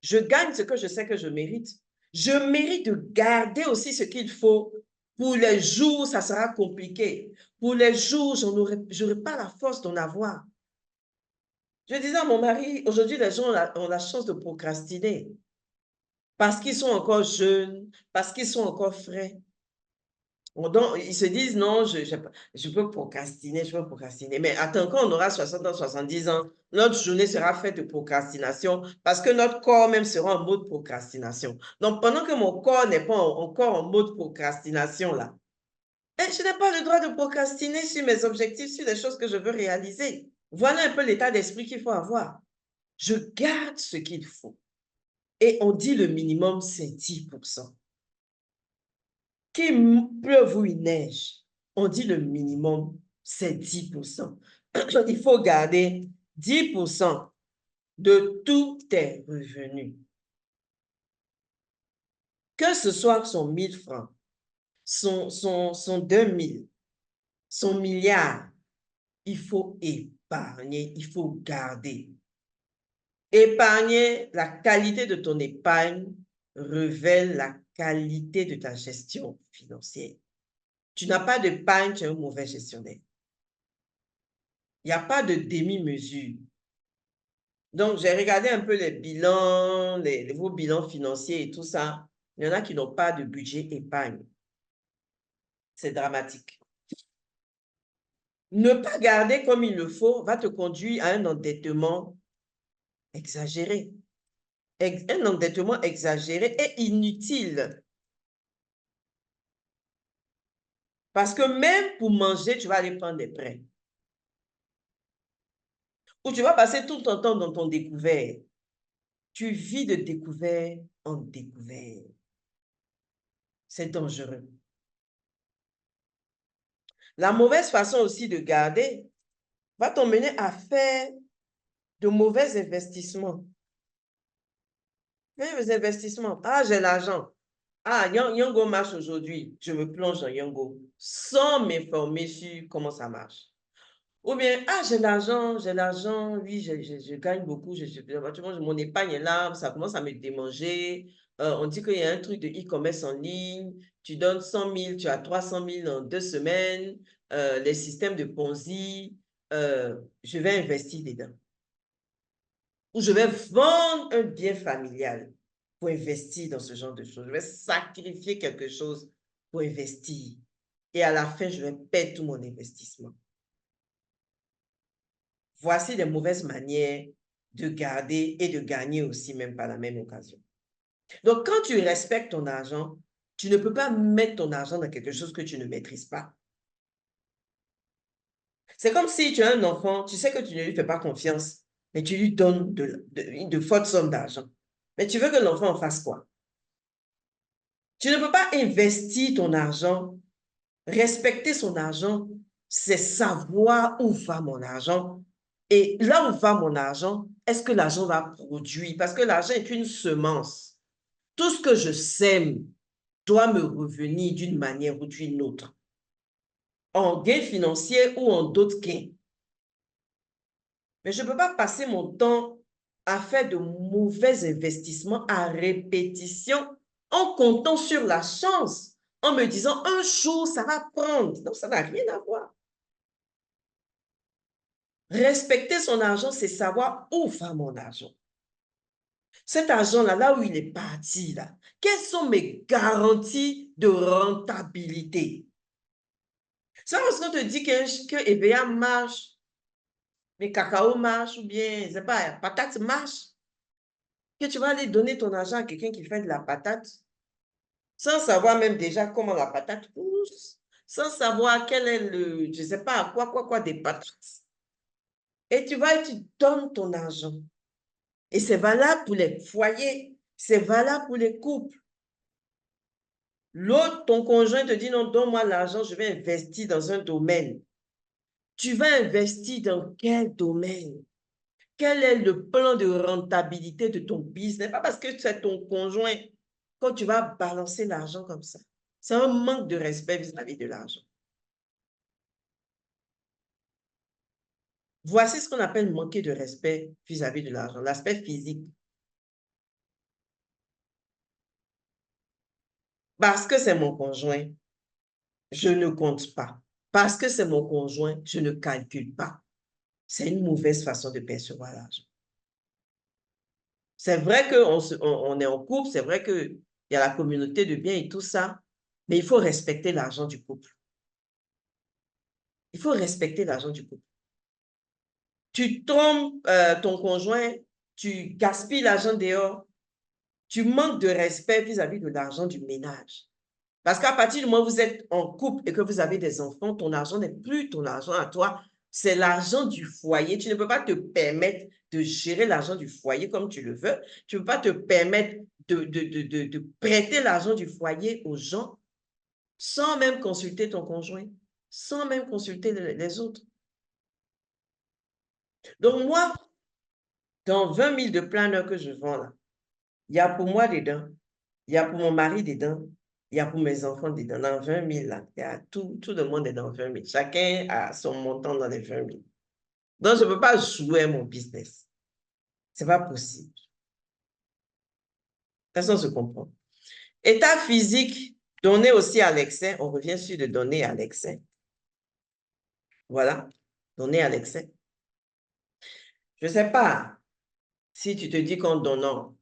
je gagne ce que je sais que je mérite. Je mérite de garder aussi ce qu'il faut pour les jours où ça sera compliqué. Pour les jours où je n'aurai pas la force d'en avoir. Je disais à mon mari, aujourd'hui, les gens ont la chance de procrastiner parce qu'ils sont encore jeunes, parce qu'ils sont encore frais. Donc, ils se disent, non, je peux procrastiner, je peux procrastiner. Mais attends, quand on aura 60 ans, 70 ans, notre journée sera faite de procrastination parce que notre corps même sera en mode procrastination. Donc, pendant que mon corps n'est pas encore en mode procrastination, là, je n'ai pas le droit de procrastiner sur mes objectifs, sur les choses que je veux réaliser. Voilà un peu l'état d'esprit qu'il faut avoir. Je garde ce qu'il faut. Et on dit le minimum, c'est 10%. Qu'il pleuve ou il neige, on dit le minimum, c'est 10%. Il faut garder 10% de tous tes revenus. Que ce soit son 1000 francs, son 2000, son milliard, il faut épargner, il faut garder. Épargner, la qualité de ton épargne révèle la qualité de ta gestion financière. Tu n'as pas d'épargne, tu es un mauvais gestionnaire. Il n'y a pas de demi-mesure. Donc, j'ai regardé un peu les bilans, vos bilans financiers et tout ça. Il y en a qui n'ont pas de budget épargne. C'est dramatique. Ne pas garder comme il le faut va te conduire à un endettement exagéré. Un endettement exagéré et inutile. Parce que même pour manger, tu vas aller prendre des prêts. Ou tu vas passer tout ton temps dans ton découvert. Tu vis de découvert en découvert. C'est dangereux. La mauvaise façon aussi de garder va t'emmener à faire de mauvais investissements. Mauvais investissements. Ah, j'ai l'argent. Ah, Yango marche aujourd'hui. Je me plonge dans Yango sans m'informer sur comment ça marche. Ou bien, ah, j'ai l'argent, oui, je gagne beaucoup, mon épargne est là, ça commence à me démanger. On dit qu'il y a un truc de e-commerce en ligne, tu donnes 100 000, tu as 300 000 en 2 semaines, les systèmes de Ponzi, je vais investir dedans. Ou je vais vendre un bien familial pour investir dans ce genre de choses. Je vais sacrifier quelque chose pour investir. Et à la fin, je vais perdre tout mon investissement. Voici des mauvaises manières de garder et de gagner aussi, même par la même occasion. Donc, quand tu respectes ton argent, tu ne peux pas mettre ton argent dans quelque chose que tu ne maîtrises pas. C'est comme si tu as un enfant, tu sais que tu ne lui fais pas confiance, mais tu lui donnes de fortes sommes d'argent. Mais tu veux que l'enfant en fasse quoi? Tu ne peux pas investir ton argent, respecter son argent, c'est savoir où va mon argent. Et là où va mon argent, est-ce que l'argent va produire? Parce que l'argent est une semence. Tout ce que je sème doit me revenir d'une manière ou d'une autre, en gain financier ou en d'autres gains. Mais je ne peux pas passer mon temps à faire de mauvais investissements à répétition en comptant sur la chance, en me disant un jour ça va prendre. Donc ça n'a rien à voir. Respecter son argent, c'est savoir où va mon argent. Cet argent-là, là où il est parti, là, quelles sont mes garanties de rentabilité? C'est parce qu'on te dit que EVA marche, mais cacao marche, ou bien, je sais pas, patate marche, que tu vas aller donner ton argent à quelqu'un qui fait de la patate, sans savoir même déjà comment la patate pousse, sans savoir quel est le, je sais pas, quoi des patates. Et tu vas et tu donnes ton argent. Et c'est valable pour les foyers, c'est valable pour les couples. L'autre, ton conjoint te dit non, donne-moi l'argent, je vais investir dans un domaine. Tu vas investir dans quel domaine? Quel est le plan de rentabilité de ton business? Pas parce que c'est ton conjoint quand tu vas balancer l'argent comme ça. C'est un manque de respect vis-à-vis de l'argent. Voici ce qu'on appelle manquer de respect vis-à-vis de l'argent, l'aspect physique. Parce que c'est mon conjoint, je ne compte pas. Parce que c'est mon conjoint, je ne calcule pas. C'est une mauvaise façon de percevoir l'argent. C'est vrai qu'on est en couple, c'est vrai qu'il y a la communauté de biens et tout ça, mais il faut respecter l'argent du couple. Il faut respecter l'argent du couple. Tu trompes ton conjoint, tu gaspilles l'argent dehors, tu manques de respect vis-à-vis de l'argent du ménage. Parce qu'à partir du moment où vous êtes en couple et que vous avez des enfants, ton argent n'est plus ton argent à toi, c'est l'argent du foyer. Tu ne peux pas te permettre de gérer l'argent du foyer comme tu le veux. Tu ne peux pas te permettre de prêter l'argent du foyer aux gens sans même consulter ton conjoint, sans même consulter les autres. Donc moi, dans 20 000 de planeurs que je vends là, il y a pour moi dedans, il y a pour mon mari dedans, Il y a pour mes enfants dans 20 000, là. Il y a tout le monde est dans 20 000. Chacun a son montant dans les 20 000. Donc, je ne peux pas jouer mon business. Ce n'est pas possible. De toute façon, on se comprend. État physique, donner aussi à l'excès. On revient sur de donner à l'excès. Voilà, donner à l'excès. Je ne sais pas si tu te dis qu'en donnant,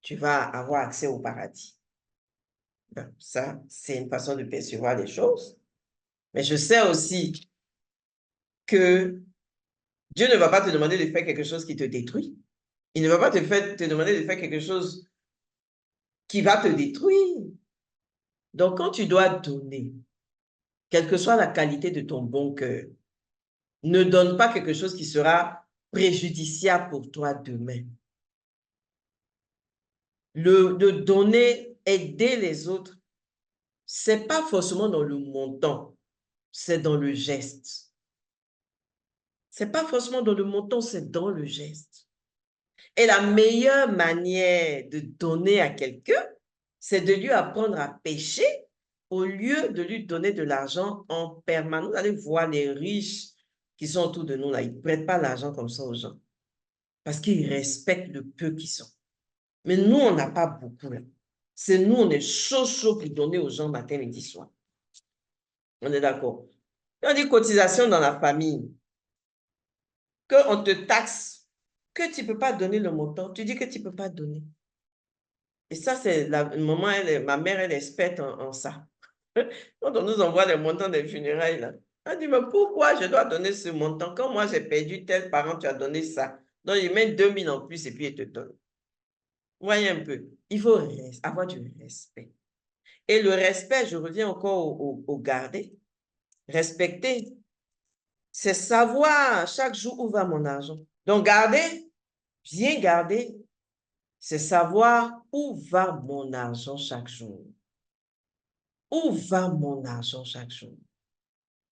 tu vas avoir accès au paradis. Ben, ça, c'est une façon de percevoir les choses. Mais je sais aussi que Dieu ne va pas te demander de faire quelque chose qui te détruit. Il ne va pas te demander de faire quelque chose qui va te détruire. Donc, quand tu dois donner, quelle que soit la qualité de ton bon cœur, ne donne pas quelque chose qui sera préjudiciable pour toi demain. De donner, aider les autres, ce n'est pas forcément dans le montant, c'est dans le geste. Ce n'est pas forcément dans le montant, c'est dans le geste. Et la meilleure manière de donner à quelqu'un, c'est de lui apprendre à pêcher au lieu de lui donner de l'argent en permanence. Vous allez voir les riches qui sont autour de nous, là, ils ne prêtent pas l'argent comme ça aux gens parce qu'ils respectent le peu qu'ils sont. Mais nous, on n'a pas beaucoup. C'est nous, on est chaud pour donner aux gens matin, midi, soir. On est d'accord. On dit cotisation dans la famille, qu'on te taxe, que tu ne peux pas donner le montant, tu dis que tu ne peux pas donner. Et ça, c'est ma mère, elle est experte en ça. Quand on nous envoie les montants des funérailles, là, elle dit, mais pourquoi je dois donner ce montant? Quand moi, j'ai perdu tel parent, tu as donné ça. Donc, il met 2 000 en plus et puis il te donne. Voyez un peu, il faut avoir du respect. Et le respect, je reviens encore au garder. Respecter, c'est savoir chaque jour où va mon argent. Donc, garder, bien garder, c'est savoir où va mon argent chaque jour. Où va mon argent chaque jour?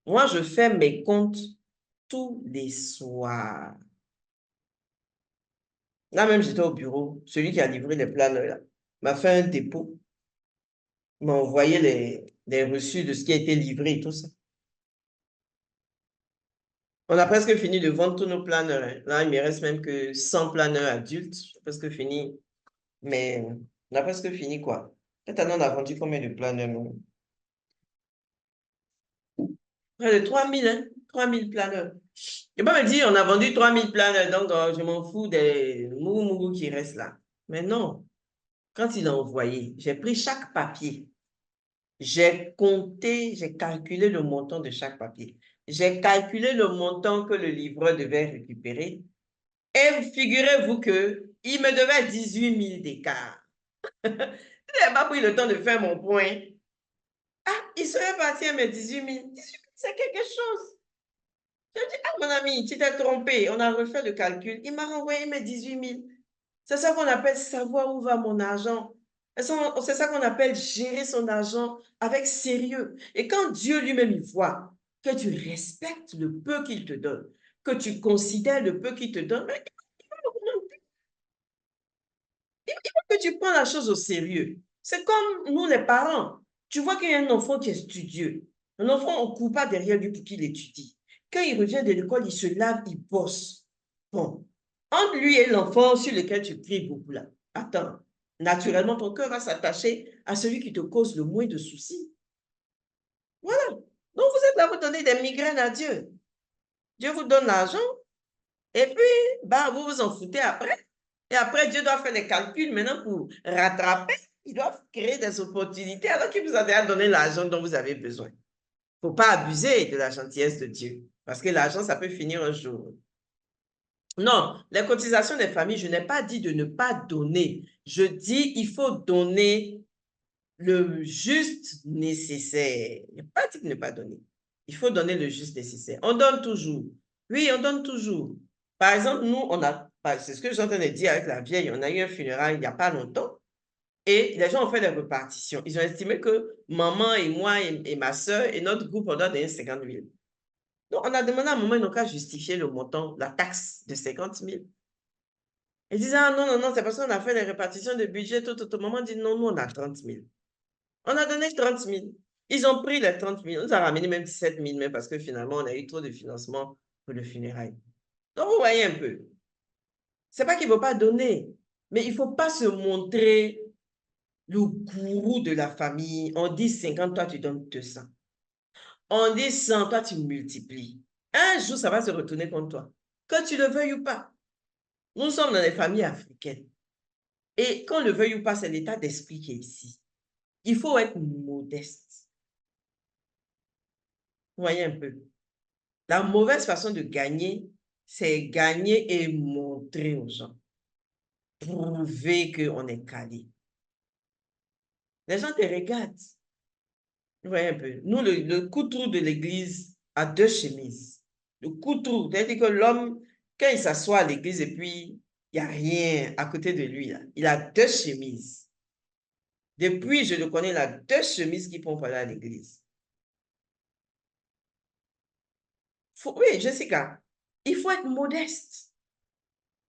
Moi, je fais mes comptes tous les soirs. Là même, j'étais au bureau. Celui qui a livré les planeurs m'a fait un dépôt. Il m'a envoyé les reçus de ce qui a été livré et tout ça. On a presque fini de vendre tous nos planeurs. Hein. Là, il ne me reste même que 100 planeurs adultes. J'ai presque fini. Mais on a presque fini quoi? Cette année, on a vendu combien de planeurs? Près de 3 000, hein? 3 000 planeurs. Je ne peux pas me dire, on a vendu 3 000 planeurs, donc je m'en fous des mougou qui restent là. Mais non. Quand il a envoyé, j'ai pris chaque papier. J'ai compté, j'ai calculé le montant de chaque papier. J'ai calculé le montant que le livreur devait récupérer. Et figurez-vous qu'il me devait 18 000 d'écart. Je n'avais pas pris le temps de faire mon point. Ah, il serait parti à mes 18 000. 18 000, c'est quelque chose. Je dis, ah, mon ami, tu t'es trompé. On a refait le calcul. Il m'a renvoyé mes 18 000. C'est ça qu'on appelle savoir où va mon argent. C'est ça qu'on appelle gérer son argent avec sérieux. Et quand Dieu lui-même il voit que tu respectes le peu qu'il te donne, que tu considères le peu qu'il te donne, mais il faut que tu prends la chose au sérieux. C'est comme nous les parents. Tu vois qu'il y a un enfant qui est studieux. Un enfant, on ne court pas derrière lui pour qu'il étudie. Quand il revient de l'école, il se lave, il bosse. Bon, entre lui et l'enfant sur lequel tu pries beaucoup là, attends, naturellement, ton cœur va s'attacher à celui qui te cause le moins de soucis. Voilà. Donc, vous êtes là, vous donnez des migraines à Dieu. Dieu vous donne l'argent et puis, bah, vous vous en foutez après. Et après, Dieu doit faire les calculs maintenant pour rattraper. Il doit créer des opportunités alors qu'il vous a déjà donné l'argent dont vous avez besoin. Il ne faut pas abuser de la gentillesse de Dieu parce que l'argent, ça peut finir un jour. Non, les cotisations des familles, je n'ai pas dit de ne pas donner. Je dis il faut donner le juste nécessaire. Je n'ai pas dit de ne pas donner. Il faut donner le juste nécessaire. On donne toujours. Oui, on donne toujours. Par exemple, nous, on a, c'est ce que j'entends dire avec la vieille, on a eu un funérail il n'y a pas longtemps et les gens ont fait des répartitions. Ils ont estimé que maman et moi et ma soeur et notre groupe, on doit donner 50 000. Donc, on a demandé à maman, ils n'ont qu'à justifier le montant, la taxe de 50 000. Ils disaient, ah non, c'est parce qu'on a fait les répartitions de budget, tout. Maman dit, non, nous, on a 30 000. On a donné 30 000. Ils ont pris les 30 000. On nous a ramené même 17 000, mais parce que finalement, on a eu trop de financement pour le funérail. Donc, vous voyez un peu. C'est pas qu'il ne faut pas donner, mais il ne faut pas se montrer le gourou de la famille. On dit 50, toi, tu donnes 200. On dit 100, toi, tu multiplies. Un jour, ça va se retourner contre toi, que tu le veuilles ou pas. Nous sommes dans les familles africaines. Et qu'on le veuille ou pas, c'est l'état d'esprit qui est ici. Il faut être modeste. Vous voyez un peu. La mauvaise façon de gagner, c'est gagner et montrer aux gens. Prouver qu'on est calé. Les gens te regardent. Vous voyez un peu. Nous, le couteau de l'église a 2 chemises. Le couteau, c'est-à-dire que l'homme, quand il s'assoit à l'église et puis il n'y a rien à côté de lui, là, il a 2 chemises. Depuis, je le connais, il a 2 chemises qui font parler à l'église. Oui, Jessica, il faut être modeste.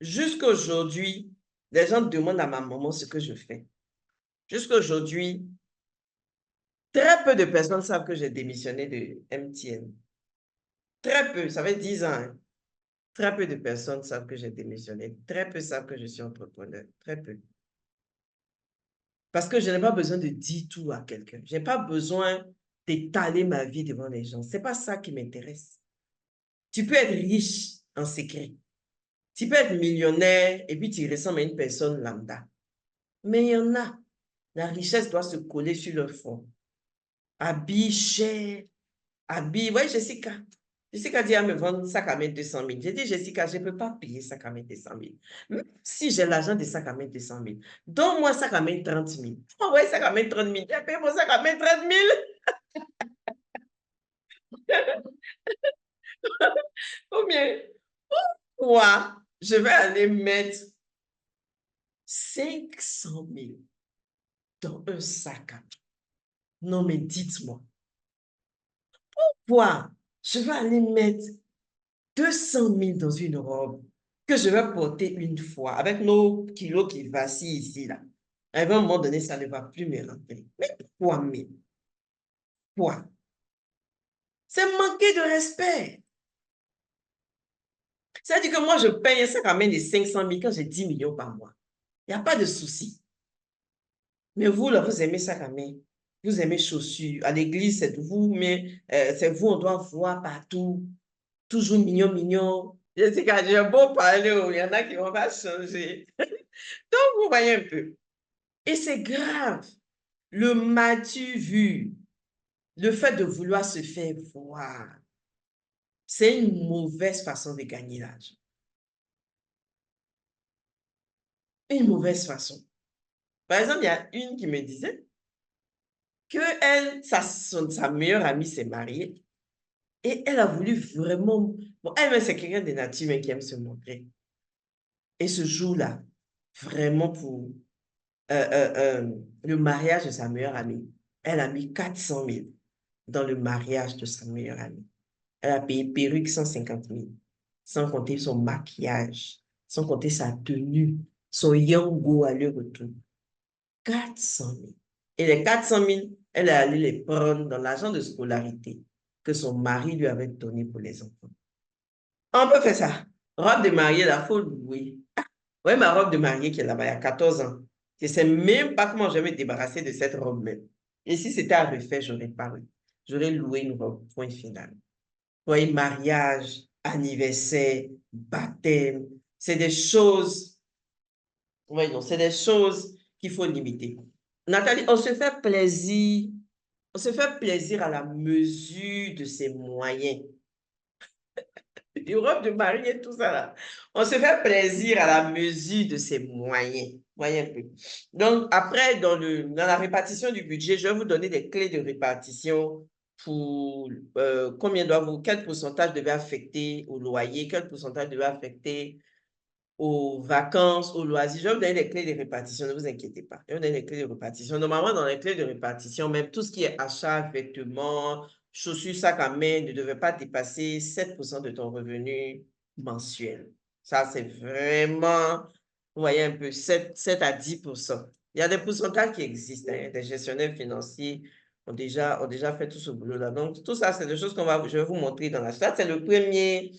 Jusqu'à aujourd'hui, les gens demandent à ma maman ce que je fais. Jusqu'à aujourd'hui, très peu de personnes savent que j'ai démissionné de MTN. Très peu, ça fait 10 ans. Hein. Très peu de personnes savent que j'ai démissionné. Très peu savent que je suis entrepreneur. Très peu. Parce que je n'ai pas besoin de dire tout à quelqu'un. Je n'ai pas besoin d'étaler ma vie devant les gens. Ce n'est pas ça qui m'intéresse. Tu peux être riche en secret. Tu peux être millionnaire et puis tu ressembles à une personne lambda. Mais il y en a. La richesse doit se coller sur leur front. Habits chers, habits. Oui, Jessica. Jessica dit à me vendre sac à main 200 000. J'ai dit, Jessica, je ne peux pas payer sac à main 200 000. Même si j'ai l'argent de sac à main 200 000, donne-moi sac à main 30 000. Oh ouais, sac à main 30 000. J'ai payé mon sac à main 30 000. Ou bien, pourquoi je vais aller mettre 500 000 dans un sac à main? Non, mais dites-moi, pourquoi je vais aller mettre 200 000 dans une robe que je vais porter une fois avec nos kilos qui vacillent ici, là. À un moment donné, ça ne va plus me rentrer. Mais pourquoi, mais? Pourquoi? C'est manquer de respect. C'est-à-dire que moi, je paye un sac à main de 500 000 quand j'ai 10 millions par mois. Il n'y a pas de souci. Mais vous, là, vous aimez sac à main. Vous aimez chaussures. À l'église, c'est vous, mais c'est vous, on doit voir partout. Toujours mignon, mignon. Je sais que j'ai beau parler, il y en a qui vont pas changer. Donc, vous voyez un peu. Et c'est grave. Le m'as-tu vu? Le fait de vouloir se faire voir. C'est une mauvaise façon de gagner l'argent. Une mauvaise façon. Par exemple, il y a une qui me disait que elle, sa meilleure amie s'est mariée et elle a voulu vraiment... Bon, elle, c'est quelqu'un de nature mais qui aime se montrer. Et ce jour-là, vraiment pour le mariage de sa meilleure amie, elle a mis 400 000 dans le mariage de sa meilleure amie. Elle a payé perruque 150 000, sans compter son maquillage, sans compter sa tenue, son yango à aller-retour. 400 000. Et les 400 000, elle est allée les prendre dans l'argent de scolarité que son mari lui avait donné pour les enfants. On peut faire ça. Robe de mariée, la faut louer. Oui, ma robe de mariée qui est là-bas, il y a 14 ans. Je ne sais même pas comment je vais me débarrasser de cette robe même. Et si c'était à refaire, j'aurais pas. J'aurais loué une robe, point final. Vous voyez, mariage, anniversaire, baptême, c'est des choses, oui, non, c'est des choses qu'il faut limiter. Nathalie, on se fait plaisir. On se fait plaisir à la mesure de ses moyens. Les robes de mariée et tout ça là. On se fait plaisir à la mesure de ses moyens. Voyez un peu. Donc, après, dans la répartition du budget, je vais vous donner des clés de répartition pour quel pourcentage devait affecter au loyer, quel pourcentage devait affecter aux vacances, aux loisirs. Je vais vous donner les clés de répartition, ne vous inquiétez pas. Je vais vous donner les clés de répartition. Normalement, dans les clés de répartition, même tout ce qui est achat, vêtements, chaussures, sac à main ne devait pas dépasser 7% de ton revenu mensuel. Ça, c'est vraiment, vous voyez un peu, 7 à 10%. Il y a des pourcentages qui existent. Hein. Des gestionnaires financiers ont déjà fait tout ce boulot-là. Donc, tout ça, c'est des choses je vais vous montrer dans la slide. C'est le premier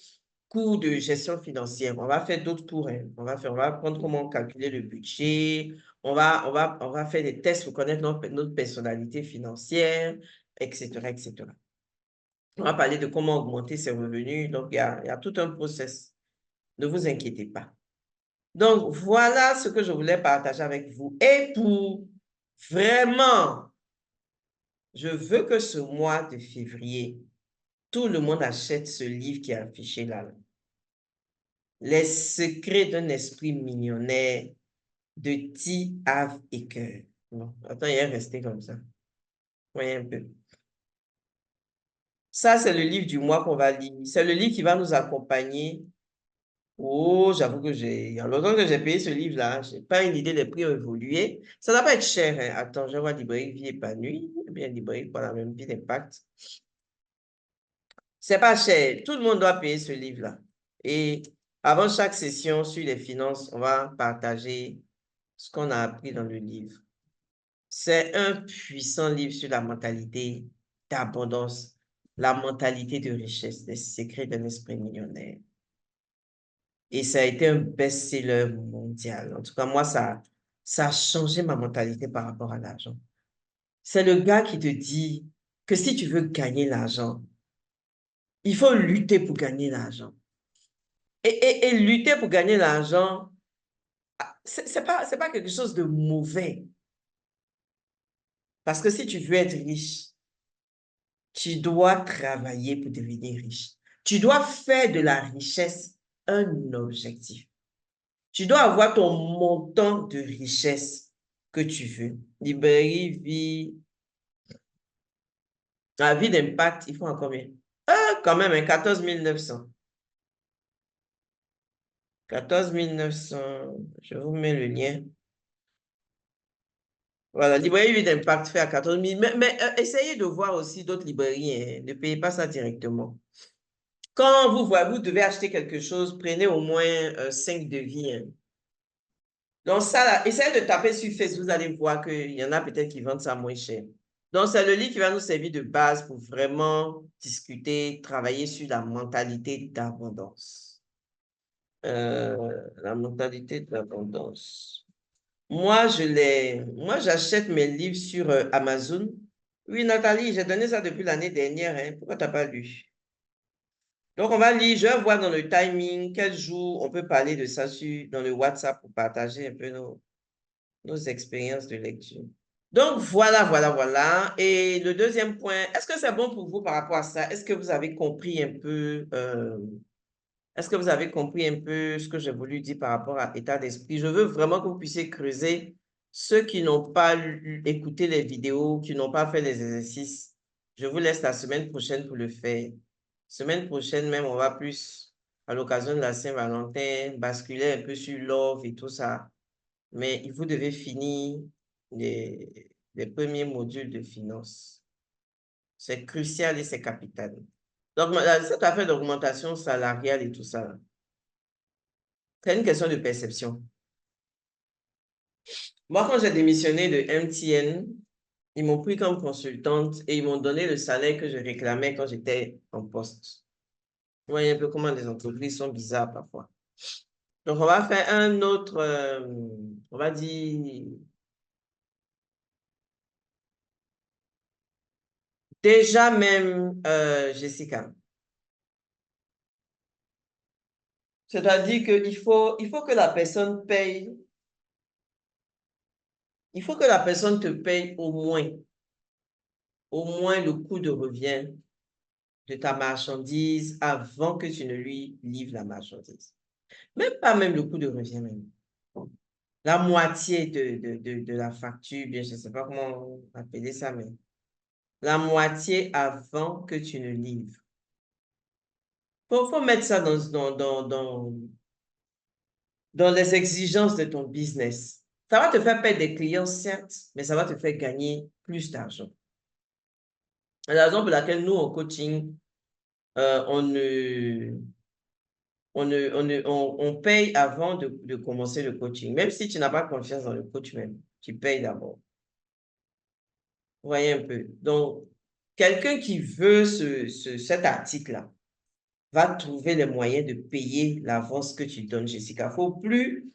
cours de gestion financière. On va faire d'autres cours. Hein. On va apprendre comment calculer le budget. On va faire des tests pour connaître notre personnalité financière, etc., etc. On va parler de comment augmenter ses revenus. Donc, il y a tout un process. Ne vous inquiétez pas. Donc, voilà ce que je voulais partager avec vous. Et pour vraiment, je veux que ce mois de février, tout le monde achète ce livre qui est affiché là. Les secrets d'un esprit millionnaire de T. Harv Eker. Bon, attends, il est resté comme ça. Voyez un peu. Ça, c'est le livre du mois qu'on va lire. C'est le livre qui va nous accompagner. Oh, j'avoue que il y a longtemps que j'ai payé ce livre-là. Je n'ai pas une idée des prix ont évolué. Ça ne doit pas être cher. Hein. Attends, je vois Librairie Vie épanouie. Eh bien, Librairie pour la même vie d'impact. C'est pas cher. Tout le monde doit payer ce livre-là. Et avant chaque session sur les finances, on va partager ce qu'on a appris dans le livre. C'est un puissant livre sur la mentalité d'abondance, la mentalité de richesse, les secrets d'un esprit millionnaire. Et ça a été un best-seller mondial. En tout cas, moi, ça a changé ma mentalité par rapport à l'argent. C'est le gars qui te dit que si tu veux gagner l'argent, il faut lutter pour gagner l'argent. Et lutter pour gagner l'argent, c'est pas quelque chose de mauvais. Parce que si tu veux être riche, tu dois travailler pour devenir riche. Tu dois faire de la richesse un objectif. Tu dois avoir ton montant de richesse que tu veux. Librairie, vie. La vie d'impact, il faut en combien? Quand même, hein, 14 900. 14 900. Je vous mets le lien. Voilà, librairie vie d'impact fait à 14 000. Mais essayez de voir aussi d'autres librairies. Hein. Ne payez pas ça directement. Quand vous devez acheter quelque chose, prenez au moins 5 devis. Hein. Donc ça, là, essayez de taper sur Facebook, vous allez voir qu'il y en a peut-être qui vendent ça moins cher. Donc, c'est le livre qui va nous servir de base pour vraiment discuter, travailler sur la mentalité d'abondance. La mentalité d'abondance. Moi, j'achète mes livres sur Amazon. Oui, Nathalie, j'ai donné ça depuis l'année dernière. Hein. Pourquoi tu n'as pas lu? Donc, on va lire, je vais voir dans le timing quel jour on peut parler de ça dans le WhatsApp pour partager un peu nos expériences de lecture. Donc, voilà. Et le deuxième point, est-ce que c'est bon pour vous par rapport à ça? Est-ce que vous avez compris un peu, ce que j'ai voulu dire par rapport à l'état d'esprit? Je veux vraiment que vous puissiez creuser. Ceux qui n'ont pas écouté les vidéos, qui n'ont pas fait les exercices, je vous laisse la semaine prochaine pour le faire. Semaine prochaine même, on va plus, à l'occasion de la Saint-Valentin, basculer un peu sur love et tout ça. Mais vous devez finir les premiers modules de finance. C'est crucial et c'est capital. Donc, cette affaire d'augmentation salariale et tout ça, c'est une question de perception. Moi, quand j'ai démissionné de MTN, ils m'ont pris comme consultante et ils m'ont donné le salaire que je réclamais quand j'étais en poste. Vous voyez un peu comment les entreprises sont bizarres parfois. Donc, on va faire un autre, on va dire, déjà même, Jessica. C'est-à-dire qu'il faut que la personne paye, il faut que la personne te paye au moins le coût de revient de ta marchandise avant que tu ne lui livres la marchandise. Même pas même le coût de revient même. La moitié de la facture, bien, je ne sais pas comment appeler ça, mais la moitié avant que tu ne livres. Faut mettre ça dans les exigences de ton business. Ça va te faire perdre des clients, certes, mais ça va te faire gagner plus d'argent. C'est la raison pour laquelle nous, en coaching, on paye avant de commencer le coaching, même si tu n'as pas confiance dans le coach même. Tu payes d'abord. Voyez un peu. Donc, quelqu'un qui veut cet article-là va trouver les moyens de payer l'avance que tu donnes, Jessica. Il ne faut plus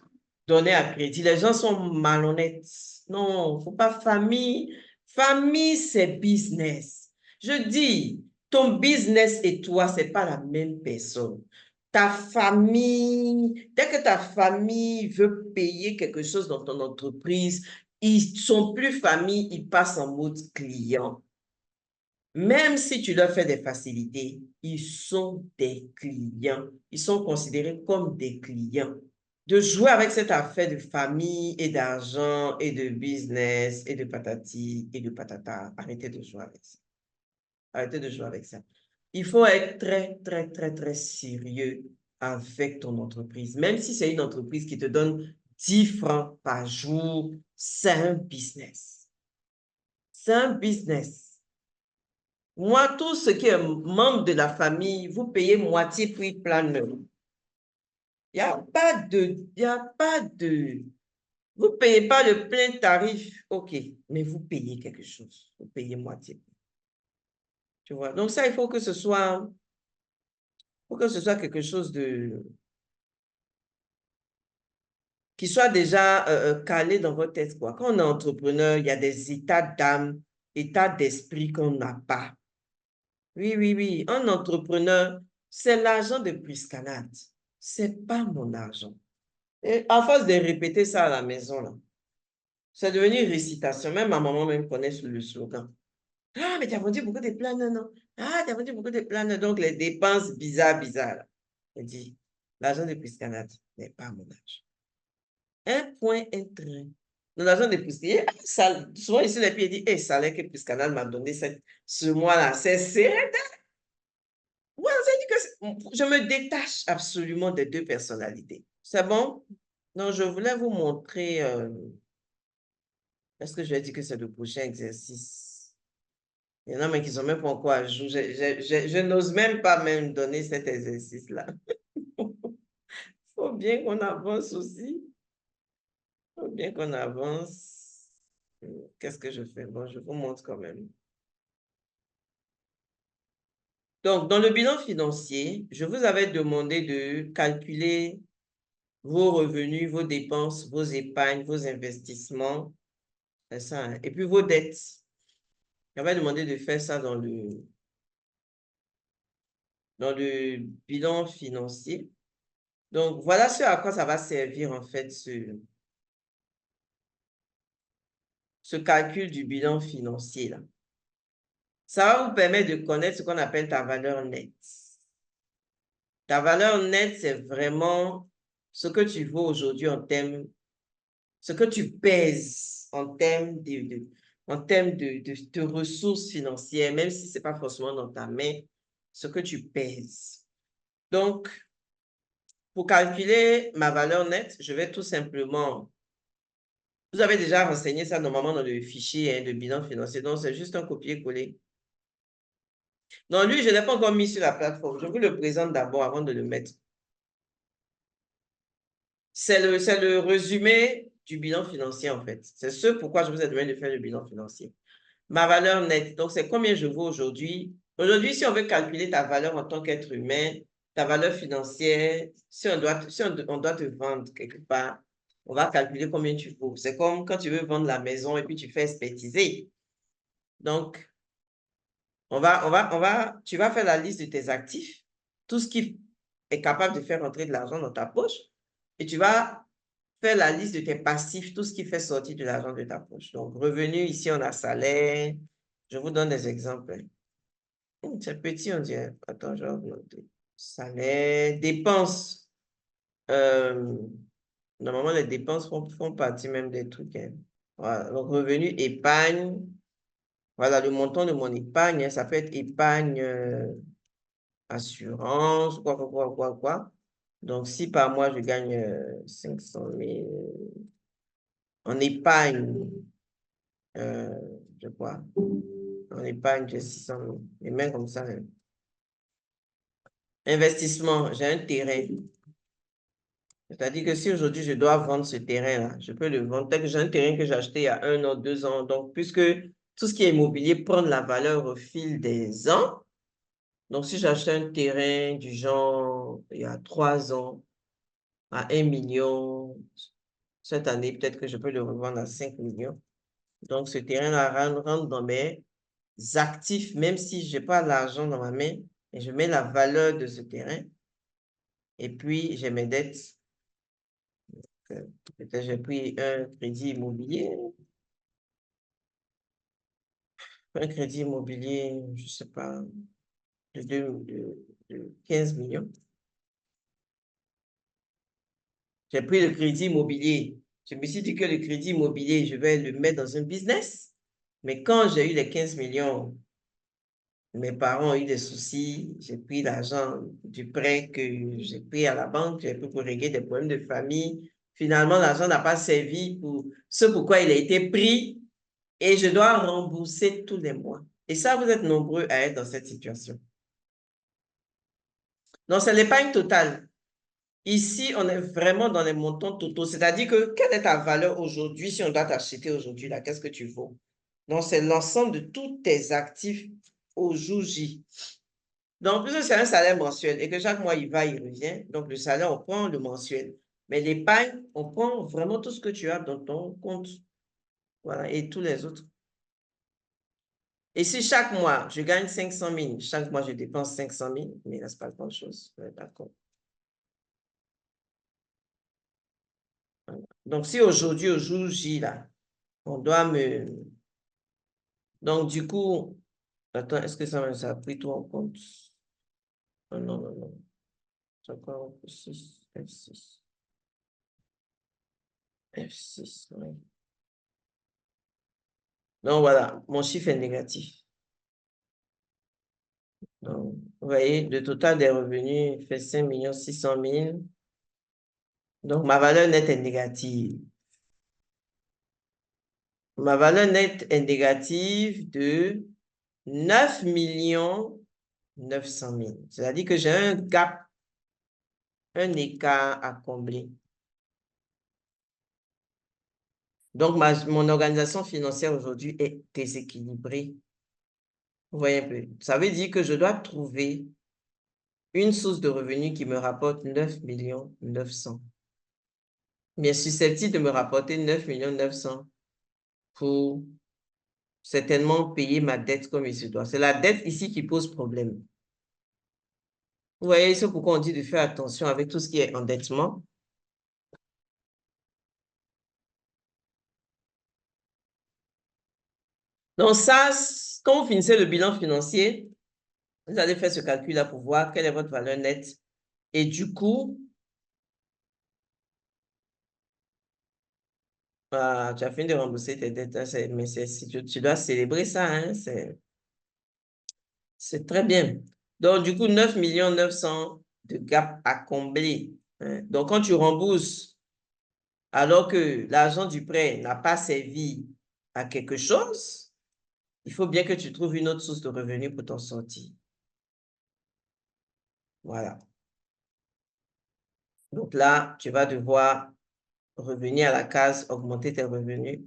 donner à crédit. Les gens sont malhonnêtes. Non, il ne faut pas famille. Famille, c'est business. Je dis, ton business et toi, ce n'est pas la même personne. Ta famille, dès que ta famille veut payer quelque chose dans ton entreprise, ils sont plus famille, ils passent en mode client. Même si tu leur fais des facilités, ils sont des clients. Ils sont considérés comme des clients. De jouer avec cette affaire de famille et d'argent et de business et de patati et de patata, arrêtez de jouer avec ça. Arrêtez de jouer avec ça. Il faut être très, très, très, très sérieux avec ton entreprise. Même si c'est une entreprise qui te donne 10 francs par jour, c'est un business. C'est un business. Moi, tout ce qui est membre de la famille, vous payez moitié prix planeur. Il n'y a pas de, vous ne payez pas le plein tarif, ok, mais vous payez quelque chose, vous payez moitié. Tu vois, donc ça, il faut que ce soit quelque chose qui soit déjà calé dans votre tête, quoi. Quand on est entrepreneur, il y a des états d'âme, états d'esprit qu'on n'a pas. Oui, oui, oui. Un entrepreneur, c'est l'argent de Priscanat. C'est pas mon argent. Et à force de répéter ça à la maison, là, c'est devenu une récitation. Même ma maman même connaît le slogan. Ah, mais tu as vendu beaucoup de plans, non, non. Ah, tu as vendu beaucoup de plans, donc les dépenses bizarres, bizarres. Là. Elle dit, l'argent de Priscanat n'est pas mon argent. Un point, un train. Dans l'argent de Priscanat, souvent ici, les pieds disent, ça salaire que Priscanat m'a donné ce mois-là, c'est serré. Ouais, je me détache absolument des deux personnalités. C'est bon? Donc, je voulais vous montrer, est-ce que je vais dire que c'est le prochain exercice? Il y en a mais qui ne sont même pas encore à jour. Je n'ose même pas même donner cet exercice-là. Il faut bien qu'on avance aussi. Il faut bien qu'on avance. Qu'est-ce que je fais? Bon, je vous montre quand même. Donc, dans le bilan financier, je vous avais demandé de calculer vos revenus, vos dépenses, vos épargnes, vos investissements, c'est ça, hein? Et puis vos dettes. J'avais demandé de faire ça dans le bilan financier. Donc, voilà ce à quoi ça va servir en fait ce calcul du bilan financier là. Ça va vous permettre de connaître ce qu'on appelle ta valeur nette. Ta valeur nette, c'est vraiment ce que tu vaux aujourd'hui en termes, ce que tu pèses en termes de ressources financières, même si ce n'est pas forcément dans ta main, ce que tu pèses. Donc, pour calculer ma valeur nette, je vais tout simplement... Vous avez déjà renseigné ça normalement dans le fichier de bilan financier, donc c'est juste un copier-coller. Non, lui, je ne l'ai pas encore mis sur la plateforme. Je vous le présente d'abord avant de le mettre. C'est le résumé du bilan financier, en fait. C'est ce pourquoi je vous ai demandé de faire le bilan financier. Ma valeur nette, donc c'est combien je vaux aujourd'hui. Aujourd'hui, si on veut calculer ta valeur en tant qu'être humain, ta valeur financière, si on doit te vendre quelque part, on va calculer combien tu vaux. C'est comme quand tu veux vendre la maison et puis tu fais expertiser. Donc, tu vas faire la liste de tes actifs, tout ce qui est capable de faire rentrer de l'argent dans ta poche, et tu vas faire la liste de tes passifs, tout ce qui fait sortir de l'argent de ta poche. Donc, revenu, ici, on a salaire. Je vous donne des exemples. C'est petit, on dirait. Attends, je vais augmenter. Salaire, dépenses. Normalement, les dépenses font partie même des trucs. Hein. Voilà. Donc, revenu, épargne. Voilà, le montant de mon épargne, hein, ça peut être épargne, assurance, quoi. Donc, si par mois, je gagne 500 000 en épargne, je crois, en épargne, j'ai 600 000. Et même comme ça, hein. Investissement, j'ai un terrain. C'est-à-dire que si aujourd'hui je dois vendre ce terrain-là, je peux le vendre. Peut-être que j'ai un terrain que j'ai acheté il y a 1 an, 2 ans. Donc, puisque tout ce qui est immobilier prend de la valeur au fil des ans, donc si j'ai acheté un terrain du genre il y a 3 ans à 1 million, cette année, peut-être que je peux le revendre à 5 millions. Donc, ce terrain-là rentre dans mes actifs, même si je n'ai pas l'argent dans ma main, et je mets la valeur de ce terrain. Et puis, j'ai mes dettes. Peut-être j'ai pris un crédit immobilier. Un crédit immobilier, je ne sais pas, de 15 millions. J'ai pris le crédit immobilier. Je me suis dit que le crédit immobilier, je vais le mettre dans un business. Mais quand j'ai eu les 15 millions, mes parents ont eu des soucis. J'ai pris l'argent du prêt que j'ai pris à la banque. J'ai pris pour régler des problèmes de famille. Finalement, l'argent n'a pas servi pour ce pourquoi il a été pris et je dois rembourser tous les mois. Et ça, vous êtes nombreux à être dans cette situation. Donc, c'est l'épargne totale. Ici, on est vraiment dans les montants totaux. C'est-à-dire que quelle est ta valeur aujourd'hui si on doit t'acheter aujourd'hui là? Qu'est-ce que tu vaux? Donc, c'est l'ensemble de tous tes actifs au jour J. Donc, puisque c'est un salaire mensuel et que chaque mois, il va, il revient. Donc, le salaire, on prend le mensuel. Mais l'épargne, on prend vraiment tout ce que tu as dans ton compte. Voilà, et tous les autres. Et si chaque mois, je gagne 500 000, chaque mois, je dépense 500 000, mais là, ce n'est pas grand-chose. D'accord. Donc, si aujourd'hui, au jour J, là, on doit me... Donc, du coup, attends, est-ce que ça a pris tout en compte? Non, non, non, non. C'est encore F6, F6. F6, oui. Donc, voilà, mon chiffre est négatif. Donc, vous voyez, le total des revenus fait 5 600 000. Donc, ma valeur nette est négative. Ma valeur nette est négative de 9 900 000. C'est-à-dire que j'ai un gap, un écart à combler. Donc, mon organisation financière aujourd'hui est déséquilibrée. Vous voyez un peu. Ça veut dire que je dois trouver une source de revenus qui me rapporte 9 900 000. Mais susceptible de me rapporter 9 900 000 pour certainement payer ma dette comme il se doit. C'est la dette ici qui pose problème. Vous voyez, c'est pourquoi on dit de faire attention avec tout ce qui est endettement. Donc ça, quand vous finissez le bilan financier, vous allez faire ce calcul-là pour voir quelle est votre valeur nette. Et du coup, tu as fini de rembourser tes dettes, hein, mais tu dois célébrer ça, hein, c'est très bien. Donc, du coup, 9 900 000 de gap à combler. Hein. Donc, quand tu rembourses, alors que l'argent du prêt n'a pas servi à quelque chose, il faut bien que tu trouves une autre source de revenus pour t'en sortir. Voilà. Donc là, tu vas devoir revenir à la case, augmenter tes revenus,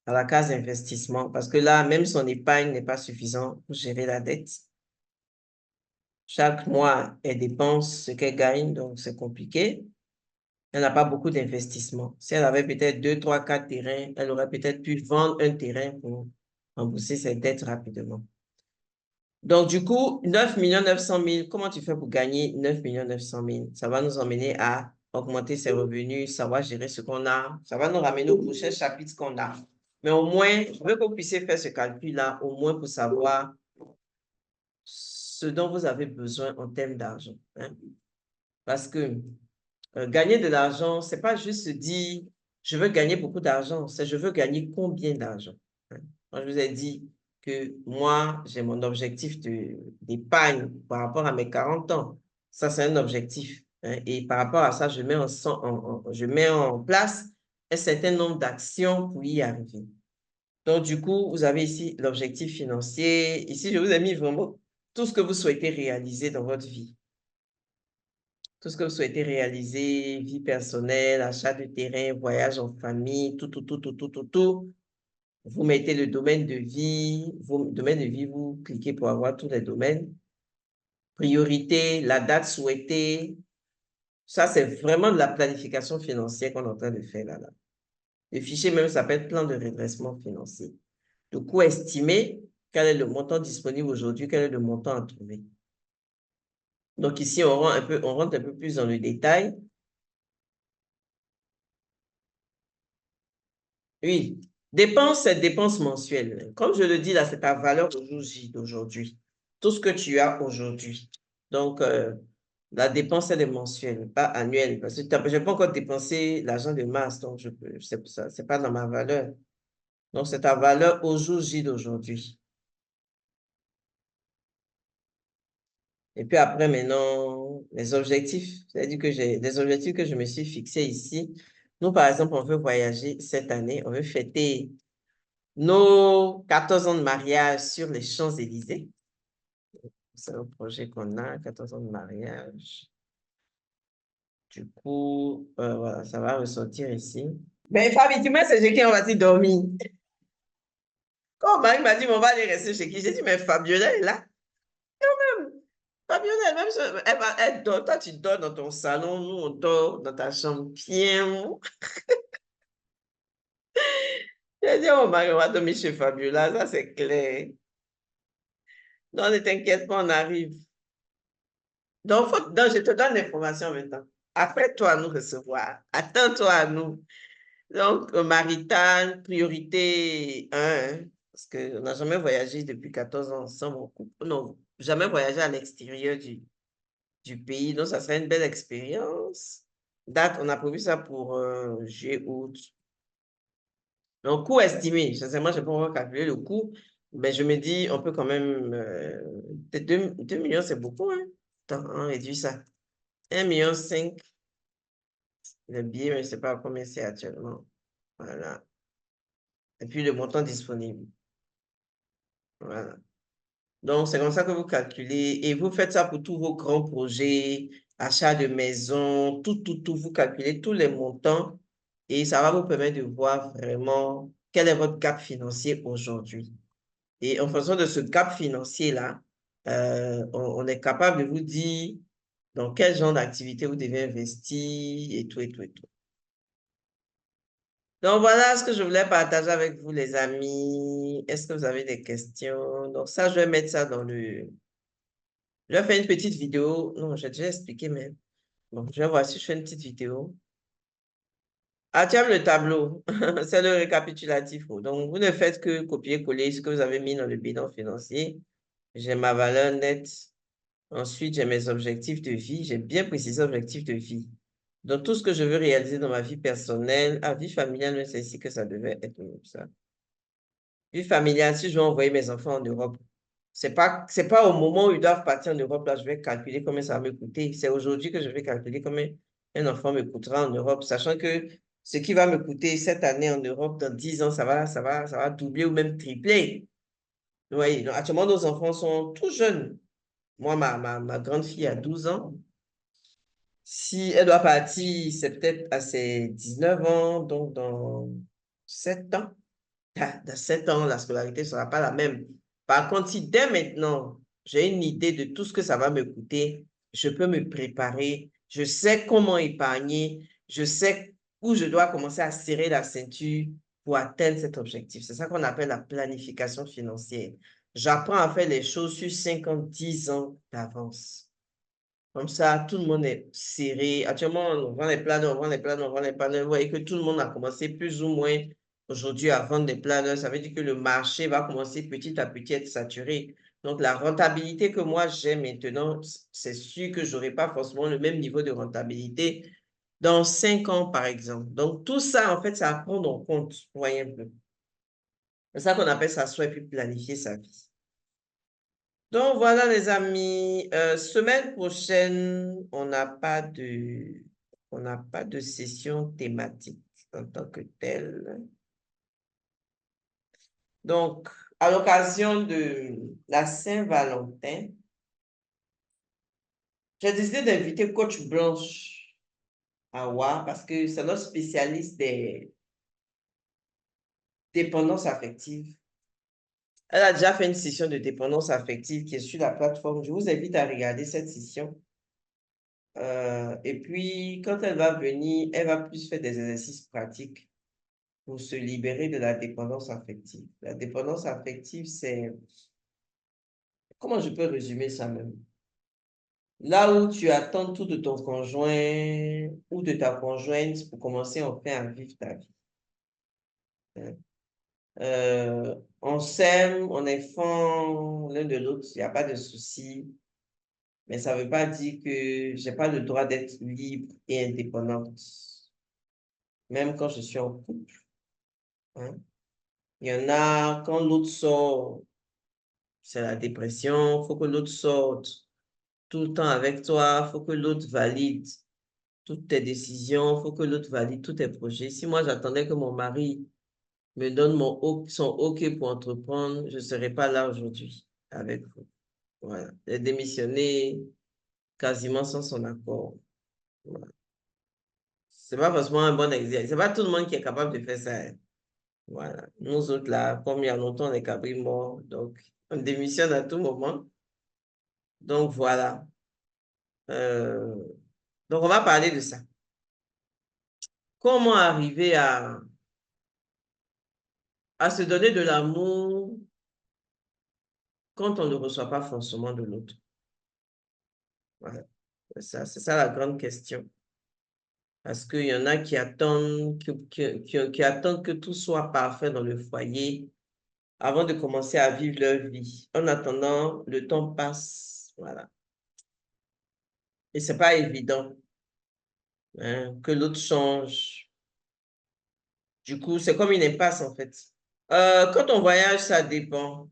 à la case investissement, parce que là, même son épargne n'est pas suffisante pour gérer la dette. Chaque mois, elle dépense ce qu'elle gagne, donc c'est compliqué. Elle n'a pas beaucoup d'investissement. Si elle avait peut-être 2, 3, 4 terrains, elle aurait peut-être pu vendre un terrain pour rembourser ses dettes rapidement. Donc, du coup, 9 900 000, comment tu fais pour gagner 9 900 000? Ça va nous emmener à augmenter ses revenus, savoir gérer ce qu'on a. Ça va nous ramener au prochain chapitre qu'on a. Mais au moins, je veux que vous puissiez faire ce calcul-là, au moins pour savoir ce dont vous avez besoin en termes d'argent. Hein? Parce que gagner de l'argent, ce n'est pas juste se dire, je veux gagner beaucoup d'argent, c'est je veux gagner combien d'argent. Hein? Moi, je vous ai dit que moi, j'ai mon objectif d'épargne par rapport à mes 40 ans. Ça, c'est un objectif. Hein? Et par rapport à ça, je mets en place un certain nombre d'actions pour y arriver. Donc, du coup, vous avez ici l'objectif financier. Ici, je vous ai mis vraiment tout ce que vous souhaitez réaliser dans votre vie. Tout ce que vous souhaitez réaliser, vie personnelle, achat de terrain, voyage en famille, tout. Vous mettez le domaine de vie, vous cliquez pour avoir tous les domaines. Priorité, la date souhaitée. Ça, c'est vraiment de la planification financière qu'on est en train de faire là. Le fichier même s'appelle plan de redressement financier. Le coût estimé, quel est le montant disponible aujourd'hui, quel est le montant à trouver. Donc ici, on rentre un peu plus dans le détail. Oui, dépense, c'est dépense mensuelle. Comme je le dis là, c'est ta valeur au jour J d'aujourd'hui. Tout ce que tu as aujourd'hui. Donc, la dépense, elle est mensuelle, pas annuelle. Parce que je n'ai pas encore dépensé l'argent de mars, donc c'est pas dans ma valeur. Donc, c'est ta valeur au jour J d'aujourd'hui. Et puis après, maintenant, les objectifs, c'est-à-dire que j'ai des objectifs que je me suis fixés ici. Nous, par exemple, on veut voyager cette année, on veut fêter nos 14 ans de mariage sur les Champs-Élysées. C'est un projet qu'on a, 14 ans de mariage. Du coup, voilà, ça va ressortir ici. Mais Fabi, tu mets chez qui on va-t-il dormir? Quand Marie m'a dit, on va aller rester chez qui? J'ai dit, mais Fabiola est là. Fabiola, elle dort. Toi, tu dors dans ton salon, nous, on dort dans ta chambre bien. J'ai dit, oh Marie, on va dormir chez Fabiola, ça c'est clair. Non, ne t'inquiète pas, on arrive. Donc, je te donne l'information maintenant. Après-toi à nous recevoir. Attends-toi à nous. Donc, marital, priorité 1, parce qu'on n'a jamais voyagé depuis 14 ans ensemble en couple. Non, jamais voyagé à l'extérieur du pays. Donc, ça serait une belle expérience. Date, on a prévu ça pour juillet, août. Donc, coût estimé. Sincèrement, je n'ai pas encore calculé le coût, mais je me dis, on peut quand même. 2 millions, c'est beaucoup, hein? Attends, on réduit ça. 1,5 million. Le billet, mais je ne sais pas combien c'est actuellement. Voilà. Et puis le montant disponible. Voilà. Donc, c'est comme ça que vous calculez et vous faites ça pour tous vos grands projets, achat de maison, tout. Vous calculez tous les montants et ça va vous permettre de voir vraiment quel est votre gap financier aujourd'hui. Et en fonction de ce gap financier-là, on est capable de vous dire dans quel genre d'activité vous devez investir et tout. Donc, voilà ce que je voulais partager avec vous, les amis. Est-ce que vous avez des questions? Donc, ça, je vais mettre ça dans le... Je vais faire une petite vidéo. Non, j'ai déjà expliqué, mais... Bon, je vais voir si je fais une petite vidéo. Ah, tu aimes le tableau. C'est le récapitulatif. Donc, vous ne faites que copier-coller ce que vous avez mis dans le bilan financier. J'ai ma valeur nette. Ensuite, j'ai mes objectifs de vie. J'ai bien précisé objectifs de vie. Donc, tout ce que je veux réaliser dans ma vie personnelle, vie familiale, c'est ici que ça devait être comme ça. Vie familiale, si je veux envoyer mes enfants en Europe, c'est pas au moment où ils doivent partir en Europe, là, je vais calculer combien ça va me coûter. C'est aujourd'hui que je vais calculer combien un enfant me coûtera en Europe, sachant que ce qui va me coûter cette année en Europe, dans 10 ans, ça va doubler ou même tripler. Vous voyez, donc, actuellement, nos enfants sont tout jeunes. Moi, ma grande fille a 12 ans. Si elle doit partir, c'est peut-être à ses 19 ans, donc dans 7 ans. Dans 7 ans, la scolarité ne sera pas la même. Par contre, si dès maintenant, j'ai une idée de tout ce que ça va me coûter, je peux me préparer, je sais comment épargner, je sais où je dois commencer à serrer la ceinture pour atteindre cet objectif. C'est ça qu'on appelle la planification financière. J'apprends à faire les choses sur 5 ans, 10 ans d'avance. Comme ça, tout le monde est serré. Actuellement, on vend les planeurs, on vend les planeurs, on vend les planeurs. Vous voyez que tout le monde a commencé plus ou moins aujourd'hui à vendre des planeurs. Ça veut dire que le marché va commencer petit à petit à être saturé. Donc, la rentabilité que moi j'ai maintenant, c'est sûr que je n'aurai pas forcément le même niveau de rentabilité dans 5 ans, par exemple. Donc, tout ça, en fait, ça à prendre en compte. Vous voyez un peu. C'est ça qu'on appelle s'asseoir et puis planifier sa vie. Donc voilà les amis, semaine prochaine, on n'a pas de session thématique en tant que telle. Donc, à l'occasion de la Saint-Valentin, j'ai décidé d'inviter Coach Blanche Awa parce que c'est notre spécialiste des dépendances affectives. Elle a déjà fait une session de dépendance affective qui est sur la plateforme. Je vous invite à regarder cette session. Et puis, quand elle va venir, elle va plus faire des exercices pratiques pour se libérer de la dépendance affective. La dépendance affective, c'est... Comment je peux résumer ça même? Là où tu attends tout de ton conjoint ou de ta conjointe pour commencer enfin à vivre ta vie. On s'aime, on est fond l'un de l'autre, il n'y a pas de souci. Mais ça ne veut pas dire que je n'ai pas le droit d'être libre et indépendante. Même quand je suis en couple. Hein. Il y en a, quand l'autre sort, c'est la dépression, il faut que l'autre sorte tout le temps avec toi, il faut que l'autre valide toutes tes décisions, il faut que l'autre valide tous tes projets. Si moi, j'attendais que mon mari me donne son OK pour entreprendre, je ne serais pas là aujourd'hui avec vous. Voilà. J'ai démissionné quasiment sans son accord. Voilà. C'est pas forcément un bon exercice. C'est pas tout le monde qui est capable de faire ça. Hein. Voilà. Nous autres, là, comme il y a longtemps, on est cabris morts. Donc, on démissionne à tout moment. Donc, voilà. Donc, on va parler de ça. Comment arriver à se donner de l'amour quand on ne reçoit pas forcément de l'autre? Voilà. C'est ça la grande question. Parce qu'il y en a qui attendent, qui attendent que tout soit parfait dans le foyer avant de commencer à vivre leur vie. En attendant, le temps passe. Voilà. Et ce n'est pas évident hein, que l'autre change. Du coup, c'est comme une impasse en fait. Quand on voyage, ça dépend.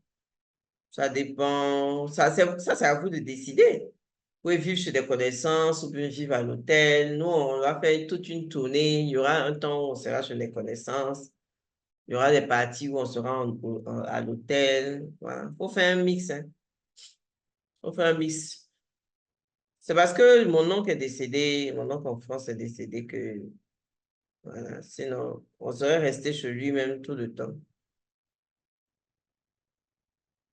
Ça dépend. Ça, c'est à vous de décider. Vous pouvez vivre chez des connaissances ou bien vivre à l'hôtel. Nous, on va faire toute une tournée. Il y aura un temps où on sera chez des connaissances. Il y aura des parties où on sera à l'hôtel. Voilà. Il faut faire un mix. Hein. Faut faire un mix. C'est parce que mon oncle est décédé, mon oncle en France est décédé que, voilà, sinon, on serait resté chez lui-même tout le temps.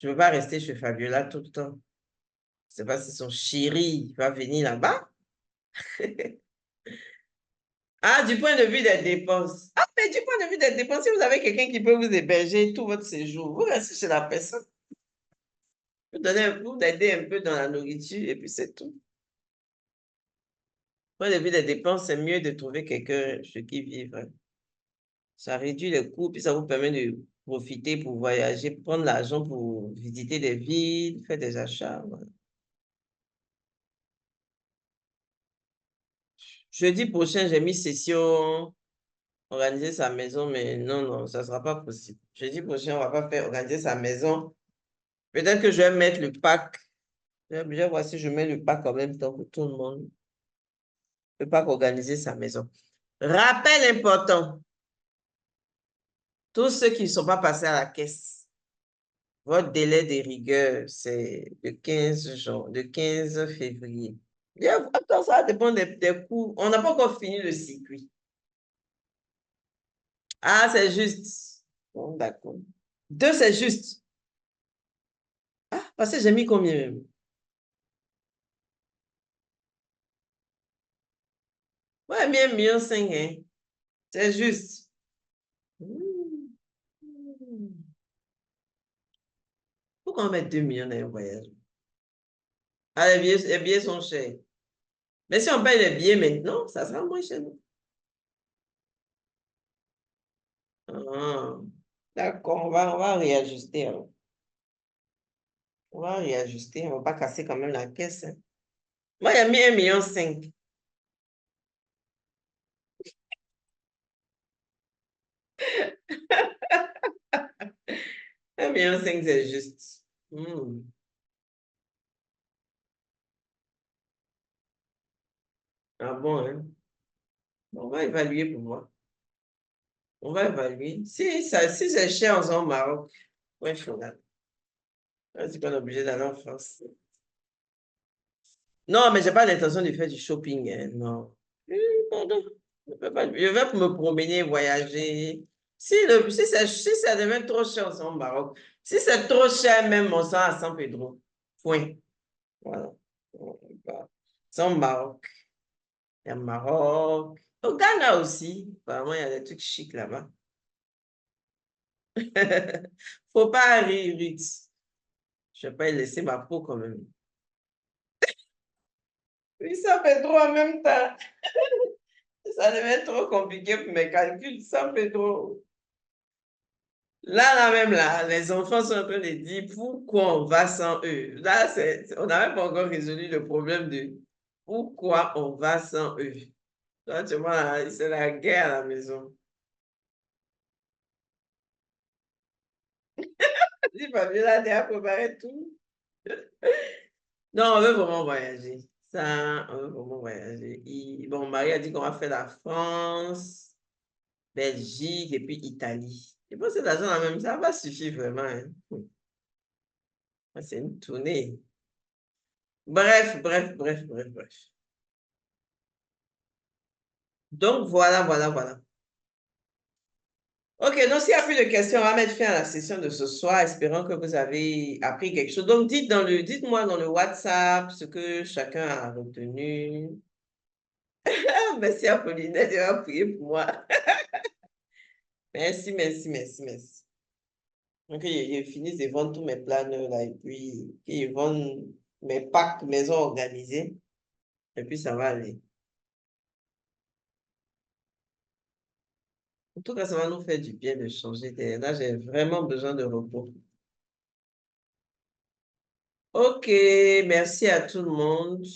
Je ne veux pas rester chez Fabiola tout le temps. C'est pas si son chéri va venir là-bas. Ah, du point de vue des dépenses. Ah, mais du point de vue des dépenses, si vous avez quelqu'un qui peut vous héberger tout votre séjour, vous restez chez la personne. Vous aider un peu dans la nourriture et puis c'est tout. Du point de vue des dépenses, c'est mieux de trouver quelqu'un chez qui vivre. Ça réduit les coûts, puis ça vous permet de profiter pour voyager, prendre l'argent pour visiter des villes, faire des achats. Voilà. Jeudi prochain, j'ai mis session, organiser sa maison, mais non, ça ne sera pas possible. Jeudi prochain, on ne va pas faire organiser sa maison. Peut-être que je vais mettre le pack. Je vais voir si je mets le pack en même temps pour tout le monde. Le pack organiser sa maison. Rappel important. Tous ceux qui ne sont pas passés à la caisse, votre délai de rigueur, c'est le 15 février. Attends, ça dépend des coûts. On n'a pas encore fini le circuit. Ah, c'est juste. Bon, d'accord. 2, c'est juste. Ah, parce que j'ai mis combien même? Ouais, mis 1,5 million, hein. C'est juste. Pourquoi on met 2 millions dans un voyage? Ah, les billets sont chers. Mais si on paye les billets maintenant, ça sera moins cher. Ah, d'accord, on va réajuster. Alors. On va réajuster, on ne va pas casser quand même la caisse. Hein. Moi, il y a mis 1,5 million. 1,5 million, c'est juste. Ah bon, hein? On va évaluer pour moi. On va évaluer. Si c'est cher en zone Maroc, ouais, final. C'est qu'on est obligé d'aller en France. Non, mais je n'ai pas l'intention de faire du shopping, hein, non. Non. Je vais me promener, voyager. Si ça devient trop cher, on s'en va au Maroc. Si c'est trop cher, même, on s'en va à San Pedro. Point. Voilà. C'est au Maroc. Il y a Maroc. Au Ghana aussi. Apparemment, il y a des trucs chics là-bas. Faut pas rire, Ritz. Je ne vais pas y laisser ma peau quand même. Oui, ça fait trop en même temps. Ça devient trop compliqué pour mes calculs. Ça fait trop. Là, même, là, les enfants sont en train de dire pourquoi on va sans eux. Là, on n'a même pas encore résolu le problème de pourquoi on va sans eux. Là, tu vois, c'est la guerre à la maison. Dis, Fabiola, tu as préparé tout. Non, on veut vraiment voyager. Ça, on veut vraiment voyager. Bon, Marie a dit qu'on va faire la France, Belgique et puis Italie. Je pense que l'argent, là même, ça va suffire vraiment, hein. C'est une tournée. Bref. Donc, voilà. OK, donc s'il n'y a plus de questions, on va mettre fin à la session de ce soir, espérant que vous avez appris quelque chose. Donc, dites-moi dans le WhatsApp ce que chacun a retenu. Ah, merci Apollinette, tu vas prier pour moi. Merci. Donc, ils finissent de vendre tous mes planeurs là, et puis ils vendent mes packs maison organisés, et puis ça va aller. En tout cas, ça va nous faire du bien de changer d'air. Là, j'ai vraiment besoin de repos. OK, merci à tout le monde.